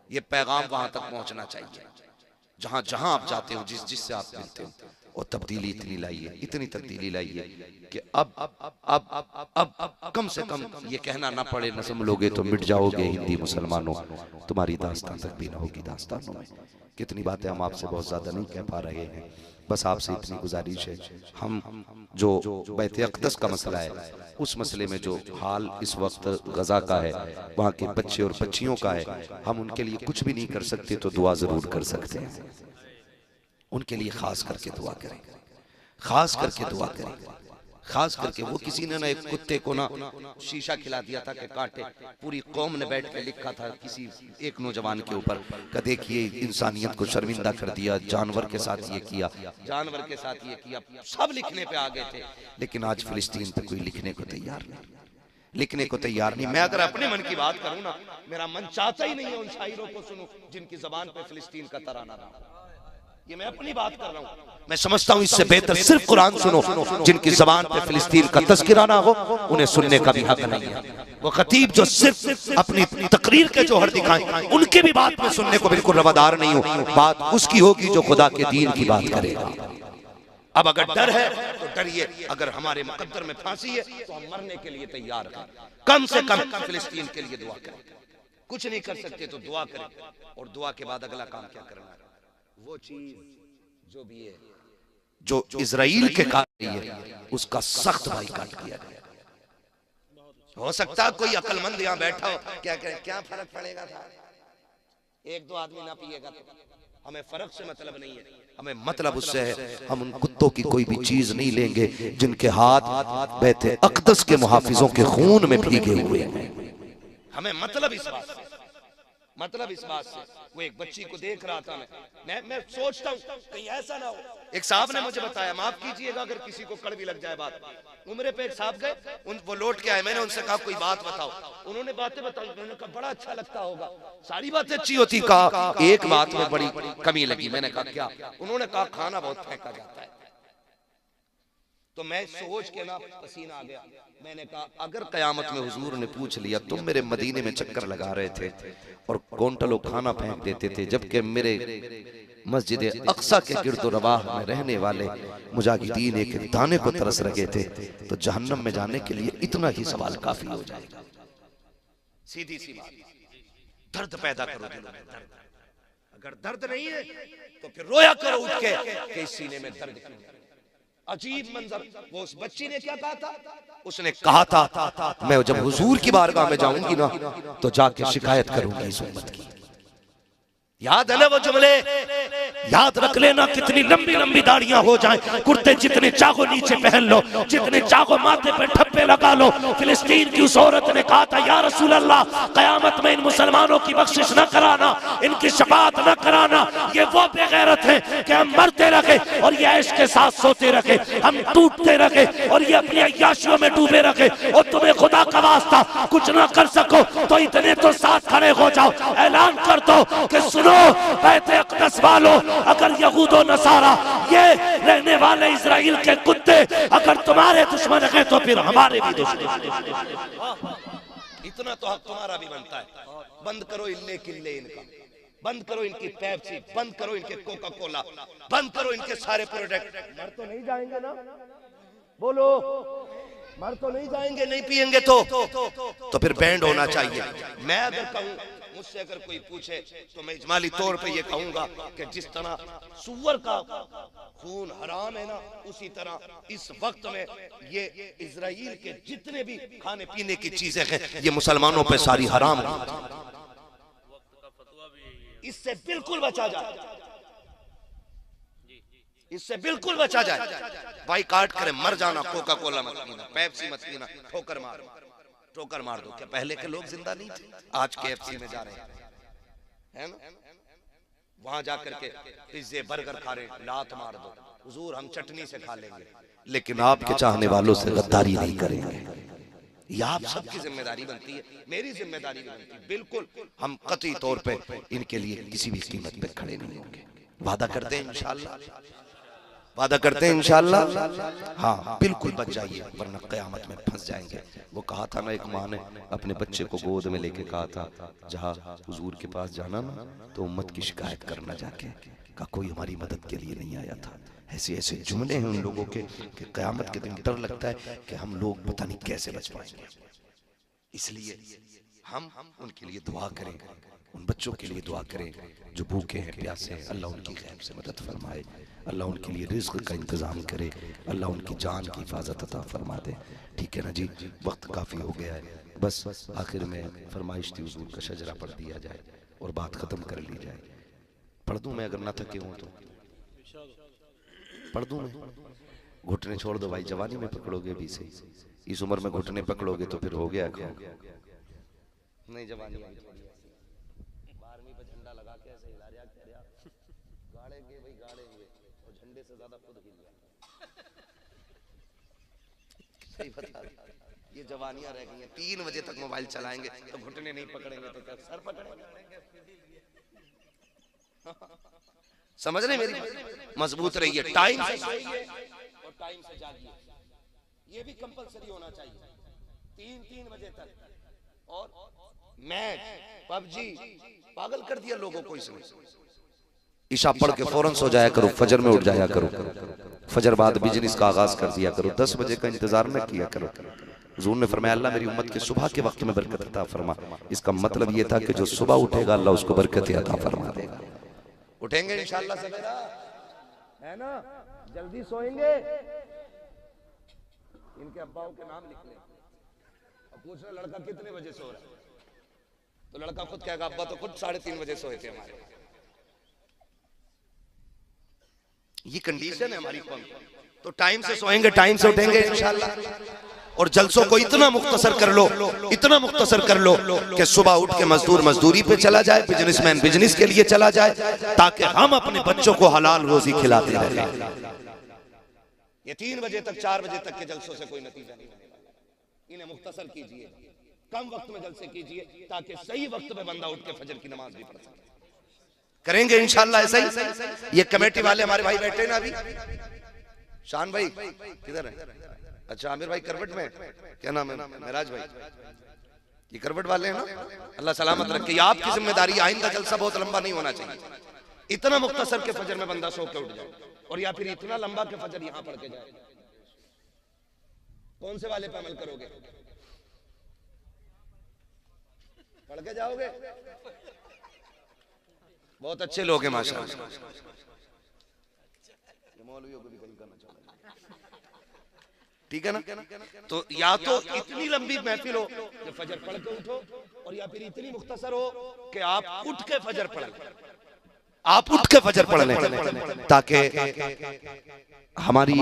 ये पैगाम वहां तक पहुंचना चाहिए जहां जहां आप जाते हो, जिस जिससे आप मिलते हो। और तब्दीली इतनी लाइए, इतनी तब्दीली लाइए कि अब कम से कम ये कहना ना पड़े न समझोगे तो मिट जाओगे हिंदी मुसलमानों, तुम्हारी दास्तान तक भी ना होगी दास्तानों में। कितनी बातें हम आपसे बहुत ज्यादा नहीं कह पा रहे हैं, बस आपसे इतनी गुजारिश है। हम जो बैत अक़दस का मसला है, उस मसले में जो हाल इस वक्त गजा का है, वहाँ के बच्चे और बच्चियों का है, हम उनके लिए कुछ भी नहीं कर सकते तो दुआ जरूर कर सकते हैं। उनके लिए खास करके दुआ करें, खास करके दुआ करें। खास करके वो किसी ने ना एक कुत्ते को ना शीशा खिला दिया था कि काटे, पूरी कौम ने बैठ के लिखा था किसी एक नौजवान के ऊपर कि देखिए इंसानियत को शर्मिंदा कर दिया, जानवर के साथ ये किया, जानवर के साथ ये किया, सब लिखने पे आ गए थे। लेकिन आज फिलिस्तीन पे कोई लिखने को तैयार नहीं, लिखने को तैयार नहीं। मैं अगर अपने मन की बात करूं ना, मेरा मन चाहता ही नहीं है उन शायरों को सुनूं जिनकी जबान पे फिलिस्तीन का तराना रहा। ये मैं अपनी बात कर रहा हूँ। मैं समझता हूँ इससे बेहतर सिर्फ कुरान सुनो, जिनकी जबान पे फिलिस्तीन का तज़किरा ना हो उन्हें सुनने का भी हक नहीं है। वो खतीब जो सिर्फ अपनी तकरीर के जोहर दिखाएं, उनके भी बात में सुनने को बिल्कुल रवादार नहीं हो। बात उसकी होगी जो खुदा के दीन की बात करेगा। अब अगर डर है तो डरिए, अगर हमारे मुकद्दर में फांसी है तो हम मरने के लिए तैयार हैं। कम से कम फिलिस्तीन के लिए दुआ करें। कुछ नहीं कर सकते तो दुआ करें, और दुआ के बाद अगला काम क्या करना है, वो चीज जो भी है जो इजराइल के कार्य है उसका सख्त बाइकाट किया गया। हो सकता कोई अक्लमंद यहाँ बैठा हो, क्या करें, क्या फर्क पड़ेगा था, एक दो आदमी ना पिएगा तो, हमें फर्क से मतलब नहीं है, हमें मतलब उससे है हम उन कुत्तों की कोई भी चीज नहीं लेंगे जिनके हाथ बैते अक़दस के मुहाफिजों के खून में भीगे हुए हैं। हमें मतलब इस बात से, मतलब इस बात से, वो एक बच्ची को देख रहा था, मैं सोचता हूँ कहीं ऐसा ना हो, एक साहब ने मुझे बताया, माफ कीजिएगा अगर किसी को कड़वी लग जाए बात, उम्रे पे एक साहब गए, वो लौट के आए, मैंने उनसे कहा कोई बात बताओ, उन्होंने बातें बताई, उन्होंने कहा बड़ा अच्छा लगता होगा, सारी बातें अच्छी होती, कहा एक बात में बड़ी कमी लगी, मैंने कहा क्या, उन्होंने कहा खाना बहुत फेंका जाता है। तो मैं सोच के ना पसीना आ गया, मैंने कहा अगर कयामत में हुजूर ने पूछ लिया तुम मेरे मदीने में चक्कर लगा रहे थे और क्विंटलों खाना फेंक देते थे, जबकि मेरे मस्जिद अक्सा के गिरदो रवाह में रहने वाले मुजाहिदीन एक दाने को तरस रहे थे, तो जहन्नम में जाने के लिए इतना ही सवाल काफी हो जाएगा। सीधी सी बात, दर्द पैदा करो दिलों में, दर्द, अगर दर्द नहीं है तो फिर रोया करो उठ के कि इस सीने में दर्द क्यों। अजीब मंजर, वो उस बच्ची ने क्या कहा था, उसने कहा था मैं जब हुजूर की बारगाह में जाऊंगी ना तो जाके शिकायत करूंगी इस उम्मत की। याद है ना वो जुमले, याद रख लेना, कितनी लंबी लंबी दाढ़ियां हो जाएं, कुर्ते जितने चाहो नीचे पहन लो, जितने चाहो माथे पे ठप्पे लगा लो। फिलिस्तीन की उस औरत ने कहा था या रसूल अल्लाह कयामत में इन मुसलमानों की बख्शिश न कराना, इनकी शफाअत न कराना, ये वो बेगैरत है कि हम मरते रखे और ये ऐश के साथ सोते रखे, हम टूटते रखे और ये अपनी अय्याशियों में डूबे रखे, और तुम्हें खुदा का वास्ता कुछ न कर सको तो इतने तो साथ खड़े हो जाओ, ऐलान कर दो कि सुनो बैते अक़दस वालों, अगर यहूद और नसारा ये रहने वाले इजराइल के कुत्ते अगर तुम्हारे दुश्मन हैं तो फिर हमारे भी दुश्मन। इतना तो हक तुम्हारा भी बनता है। बंद करो इल्ले किल्ले इनका, बंद करो इनकी पेप्सी, बंद करो इनके कोका कोला, बंद करो इनके सारे प्रोडक्ट। मर तो नहीं जाएंगे ना, बोलो मर तो नहीं जाएंगे, नहीं पिएंगे तो फिर बैंड होना चाहिए। मैं अगर कहूँ, मुझसे अगर कोई पूछे तो मैं इजमाली तौर पे ये कहूंगा कि जिस तरह सुअर का खून हराम है ना, उसी तरह इस वक्त में ये इजराइल के जितने भी खाने पीने की चीजें हैं ये मुसलमानों पे सारी हराम हैं। इससे बिल्कुल बचा जाए, इससे बिल्कुल बचा जाए। भाई काट करे मर जाना, कोका कोला मत पीना, पेप्सी मत पीना, ठोकर मार दो। क्या पहले के लोग जिंदा नहीं थे? आज KFC में जा रहे हैं ना, वहां जाकर के पिज्जे बर्गर खा रहे, लात मार दो, हुजूर हम चटनी से खा लेंगे, लेकिन आपके चाहने वालों से गद्दारी नहीं करेंगे। यह आप सबकी जिम्मेदारी बनती है, मेरी जिम्मेदारी भी बनती है। बिल्कुल हम कतई तौर पे इनके लिए किसी भी कीमत पे खड़े नहीं होंगे। वादा करते हैं इंशाअल्लाह, वादा करते हैं इंशाअल्लाह। हाँ बिल्कुल बच जाइए वरना कयामत में फंस जाएंगे। वो कहा था ना, एक माँ ने अपने बच्चे को गोद में लेके कहा था जहाँ हुजूर के पास जाना ना तो उम्मत की शिकायत करना जाके, का कोई हमारी मदद के लिए नहीं आया था। ऐसे ऐसे जुमले हैं उन लोगों के कि कयामत के दिन डर लगता है कि हम लोग पता नहीं कैसे बच पाएंगे। इसलिए हम उनके लिए दुआ करें, उन बच्चों के लिए दुआ करें जो भूखे हैं प्यासे हैं। अल्लाह उनकी खैर से मदद फरमाए, अल्लाह उनके लिए रिज़्क़ का इंतज़ाम करे, अल्लाह उनकी जान की हिफाजत अता फरमा दे। ठीक है ना जी, वक्त काफ़ी हो गया है, बस आखिर में फरमाइश थी हुजूर का शजरा पढ़ दिया जाए और बात ख़त्म कर ली जाए। पढ़ दूँ मैं, अगर ना थके हूँ तो पढ़ दूँ मैं? घुटने छोड़ दो भाई, जवानी में पकड़ोगे भी सही, इस उम्र में घुटने पकड़ोगे तो फिर हो गया नहीं। जवानी 12वीं पे झंडा लगा के ऐसे हिला रहा कह रहा गाड़े के भाई गाड़े हुए और झंडे से ज्यादा खुद हिल गया। सही बता, ये जवानियां रह गई हैं। 3 बजे तक मोबाइल चलाएंगे तो घुटने नहीं पकड़ेंगे तो क्या सर पकड़ेंगे? समझ रहे मेरी? मजबूत रहिए, टाइम से सोइए और टाइम से जागिए, ये भी कंपलसरी होना चाहिए। 3 बजे तक और मैच पबजी पागल कर दिया लोगों को। इसमें ईशा पढ़ के फौरन सो जाया करो, फजर में उठ जाया करो, फजर बाद बिजनेस का आगाज कर दिया करो, 10 बजे का इंतजार न किया करो। हुजूर ने फरमाया अल्लाह मेरी उम्मत के सुबह के वक्त में बरकत अता फरमा। इसका मतलब ये था कि जो सुबह उठेगा अल्लाह उसको बरकत अता फरमा देगा। उठेंगे इंशाअल्लाह सवेरा, है ना? जल्दी सोएंगे? इनके अब्बाओं के नाम लिख लें और पूछना लड़का कितने बजे सो रहा है, तो लड़का खुद कहेगा अब्बा तो खुद 3:30 बजे सोए थे हमारे। ये कंडीशन है हमारी कौम। तो टाइम से सोएंगे, टाइम से उठेंगे इंशाल्लाह। और जलसों को इतना मुख्तसर कर लो, इतना मुख्तसर कर लो कि सुबह उठ के मजदूर मजदूरी पे चला जाए, बिजनेसमैन बिजनेस के लिए चला जाए, ताकि हम अपने बच्चों को हलाल रोजी खिलाते रहें। ये 3 बजे तक 4 बजे तक के जलसों से कोई नतीजा नहीं मिलेगा। इन्हें मुख्तसर कीजिए, कम वक्त में जलसे कीजिए, ताकि सही वक्त में बंदा उठ के फजर की नमाज भी पढ़ सके। करेंगे इंशाल्लाह ऐसा ही। ये कमेटी वाले हमारे भाई बैठे ना अभी, शान भाई किधर है? अच्छा आमिर भाई करवट में, क्या नाम है? महराज भाई, ये करवट वाले हैं ना? अल्लाह सलामत रखे। आपकी जिम्मेदारी, आइंदा जलसा बहुत लंबा नहीं होना चाहिए। इतना मुख्तसर के फजर में बंदा सो के उठ जाए, और या फिर इतना लंबा के फजर यहां पढ़ के जाए। कौन से वाले पे अमल करोगे? पढ़ के जाओगे? बहुत अच्छे लोग हैं माशाअल्लाह। मौलवियों को भी कहीं करना चाहिए, ठीक है ना? तो या तो इतनी लंबी महफिल हो कि फजर पढ़ के उठो, और या फिर इतनी मुख्तसर हो कि आप उठ के फजर पढ़ लें, आप उठ के फजर पढ़ लें, ताकि हमारी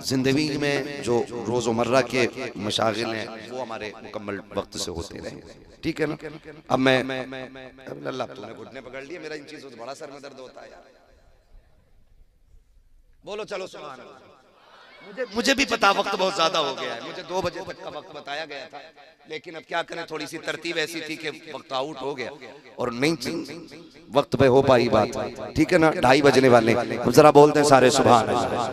जिंदगी में जो रोजमर्रा के मशागिल हैं वो हमारे मुकम्मल वक्त से होते रहे, ठीक है ना? अब मैं अल्लाह तूने घुटने पकड़ लिए, मेरा इन चीजों से बड़ा सर में दर्द होता है यार। बोलो चलो सुभान अल्लाह। मुझे भी पता वक्त बहुत ज्यादा हो गया है, मुझे 2 बजे तक का वक्त बताया गया था, लेकिन अब क्या करें, थोड़ी सी तरतीब ऐसी थी कि वक्त आउट हो गया और नहीं वक्त पे हो पाई बात, ठीक है ना? 2:30 बजने वाले, अब जरा बोलते हैं सारे सुभान अल्लाह।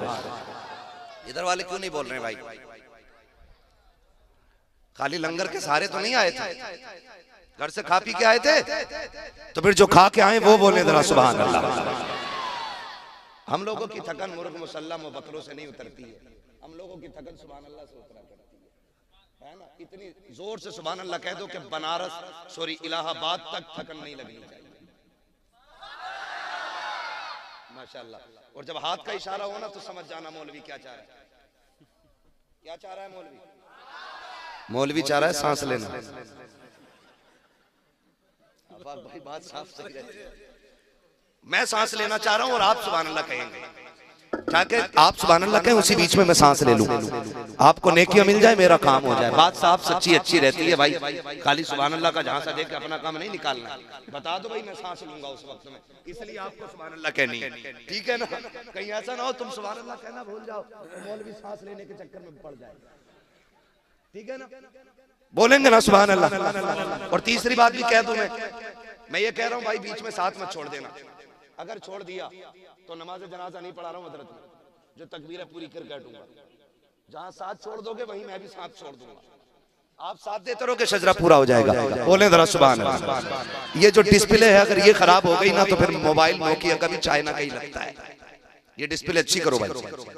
इधर वाले क्यों नहीं बोल रहे भाई? खाली लंगर के सहारे तो नहीं आए थे, घर से खा पी के आए थे, तो फिर जो खा के आए वो बोले जरा सुभान अल्लाह। हम लोगों की थकन मुर्ग मुसल्लम और बकरों से नहीं उतरती है, हम लोगों की थकन सुभान अल्लाह से उतरा करती है ना? इतनी जोर से सुभान अल्लाह कह दो कि बनारस सॉरी इलाहाबाद तक थकन नहीं लगनी चाहिए, माशाअल्लाह। और जब हाथ का इशारा हो ना तो समझ जाना मौलवी क्या चाह रहा है। क्या चाह रहा है मौलवी? मौलवी चाह रहा है सांस लेना। भाई बात साफ सही रहती है। मैं सांस लेना चाह रहा हूं और आप सुभान अल्लाह कहेंगे, ताकि आप सुभान अल्लाह कहें, उसी बीच में मैं सांस ले लूं, आपको नेकियां मिल जाए, मेरा काम हो जाए। बात साफ सच्ची अच्छी रहती है भाई, खाली सुभान अल्लाह का झांसा देख के अपना काम नहीं निकालना। बता दो भाई मैं सांस लूंगा उस वक्त में, इसलिए आपको सुभान अल्लाह कहनी है, ठीक है ना? कहीं ऐसा ना हो तुम सुभान अल्लाह कहना भूल जाओ तो मौलवी सांस लेने के चक्कर में पड़ जाए, ठीक है ना? बोलेंगे ना सुभान अल्लाह। और तीसरी बात भी कह दूं, मैं ये कह रहा हूं भाई बीच में साथ मत छोड़ देना। अगर छोड़ दिया तो नमाज जनाजा नहीं पढ़ा रहा हूं हजरत में, जो तकबीर पूरी कर बैठूंगा। जहां साथ छोड़ दोगे वहीं मैं भी साथ छोड़ दूंगा। आप साथ देते रहोगे, शजरा पूरा हो जाएगा। बोले जरा सुभान अल्लाह। ये जो डिस्प्ले है अगर ये खराब हो गई ना तो फिर मोबाइल नोकिया का भी चाइना का ही लगता है। ये डिस्प्ले अच्छी करो भाई,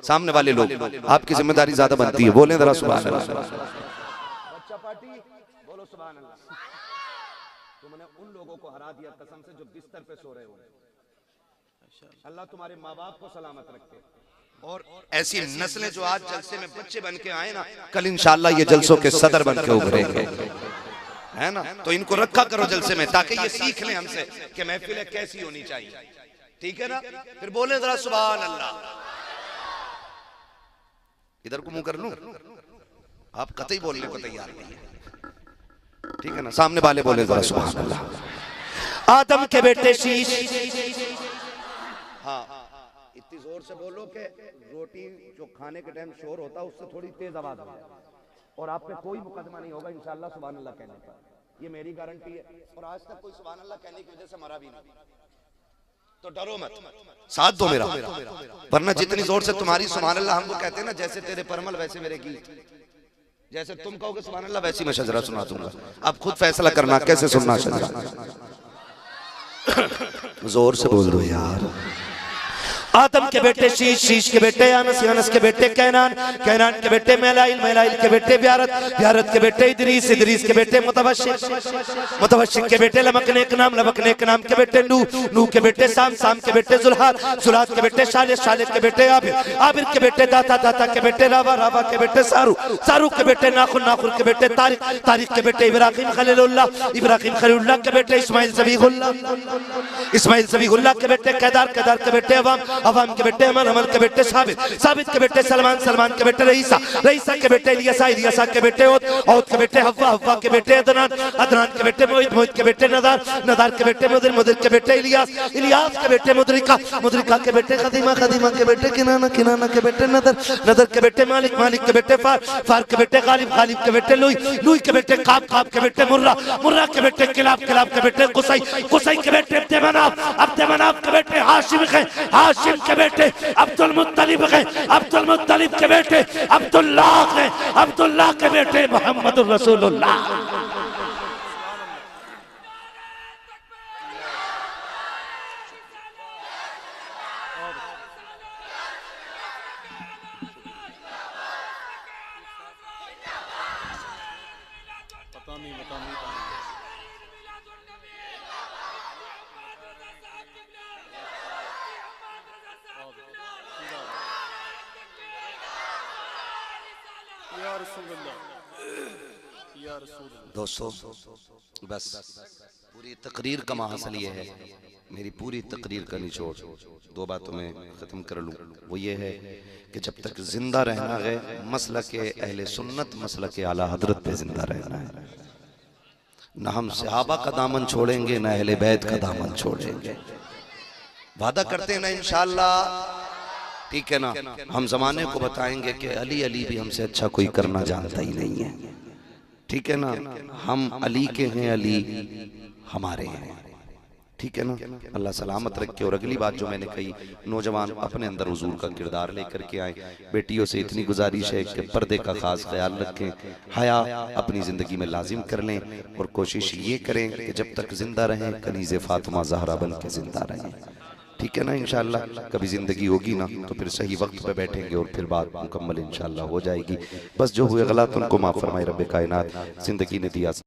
सामने वाले लोग, आपकी जिम्मेदारी ज्यादा बनती है। बोले जरा सुभान अल्लाह। बच्चा पार्टी बोलो सुभान अल्लाह। तुमने उन लोगों को हरा दिया कसम से जो बिस्तर पे सो रहे हो। अल्लाह तुम्हारे माँ बाप को सलामत रखे, और ऐसी नस्लें जो आज जलसे में बच्चे बन के आए ना, कल इंशाअल्लाह ये जलसों के सदर बन के उभरेंगे, है ना? तो इनको रखा करो जलसे में, ताकि ये सीख लें हमसे कि महफिलें कैसी होनी चाहिए, ठीक है ना? फिर बोले जरा सुभान अल्लाह। इधर को मुंह कर लूं, आप कतई बोलने को तैयार नहीं है, ठीक है ना? सामने वाले बोले जरा सुभान अल्लाह। आदम के बेटे शीश, हाँ इतनी जोर से बोलो कि रोटी जो खाने के टाइम शोर होता है उससे थोड़ी तेज आवाज हो जाए, और आप पे कोई मुकदमा नहीं होगा इंशाअल्लाह सुभान अल्लाह कहने पर, ये मेरी गारंटी है। और आज तक कोई सुभान अल्लाह कहने की वजह से मरा भी नहीं, तो डरो मत, साथ दो मेरा। वरना जितनी जोर से तुम्हारी सुभान अल्लाह हमको कहते हैं ना, जैसे तेरे परमल वैसे मेरे गीत, जैसे तुम कहोगे सुभान अल्लाह वैसी मैं शजरा सुना दूंगा। अब खुद फैसला करना कैसे सुनना शजरा। जोर से बोल दो यार। आदम के बेटे शीश, शीश के बेटे अनस, अनस के बेटे कैनान, कैनान के बेटे मेलाइल, मेलाइल के बेटे ब्यारत, ब्यारत के बेटे इदरीस, इदरीस के बेटे मुतवशिक, मुतवशिक के बेटे लमकनेक नाम, लमकनेक नाम के बेटे नूह, नूह के बेटे साम, साम के बेटे जुल्हाद, जुल्हाद के बेटे शालिद, शालिद के बेटे आबिर, आबिर के बेटे दाता, दाता के बेटे रावा, रावा के बेटे सारू, सारू के बेटे नाखुन, नाखुन के बेटे तारिक, तारिक के बेटे इब्राहिम खलीलुल्लाह, इब्राहिम खलीलुल्लाह के बेटे इस्माइल ज़बीहुल्लाह, इस्माइल ज़बीहुल्लाह के बेटे केदार, केदार के बेटे अवाम, अवाम के बेटे अमल, अमल के बेटे साबित, साबित के बेटे सलमान, सलमान के बेटे रईसा, रईसा के बेटे इलियासा, इलियासा के बेटे औद, औद के बेटे हव्वा, हव्वा के बेटे अदनान, अदनान के बेटे मोहित, मोहित के बेटे नदार, नदार के बेटे मुदिर, मुदिर के बेटे इलियास, इलियास के बेटे मुदरिका, मुदरिका के बेटे खदीमा, खदीमा के बेटे किनाना, किनाना के बेटे नदर, नदर के बेटे मालिक, मालिक के बेटे फार, फार के बेटे गालिब, गालिब के बेटे लुई, लुई के बेटे काब, काब के बेटे मुर्रा, मुर्रा के बेटे किलाब, किलाब के बेटे कुसई, कुसई के बेटे अब्द मनाफ, अब्द मनाफ के बेटे हाशिम है, हाशिम के बेटे अब्दुल मुत्तलिब है, अब्दुल मुत्तलिब के बेटे अब्दुल्लाह है, अब्दुल्लाह के बेटे मोहम्मदुर रसूलुल्लाह। दोस्तों बस पूरी तकरीर का माहसल ये है, मेरी पूरी तकरीर का निचोड़ दो बातों में ख़त्म कर लूँ। वो ये है कि जब तक जिंदा रहना है मसलक के अहले सुन्नत, मसलक के आला हजरत पे जिंदा रहना है। न हम सहाबा का दामन छोड़ेंगे, न अहले बैत का दामन छोड़ेंगे। वादा करते हैं ना इंशाअल्लाह, ठीक है ना। हम जमाने को बताएंगे कि अली अली भी हमसे अच्छा कोई करना जानता ही नहीं है, ठीक है ना। हम अली के हैं, अली हमारे हैं, ठीक है ना। अल्लाह सलामत रखे। और अगली बात जो मैंने कही, नौजवान अपने अंदर हुजूर का किरदार लेकर के आए। बेटियों से इतनी गुजारिश है कि पर्दे का खास ख्याल रखें, हया अपनी ज़िंदगी में लाजिम कर लें और कोशिश ये करें कि जब तक जिंदा रहें कनीज़े फातिमा ज़हरा बन के जिंदा रहें, ठीक है ना। इंशाअल्लाह कभी ज़िंदगी होगी ना तो फिर सही वक्त पे बैठेंगे और फिर बात मुकम्मल इंशाअल्लाह हो जाएगी। बस जो हुए गलत उनको माफ़ फरमाए रब्बे कायनात। ज़िंदगी ने दिया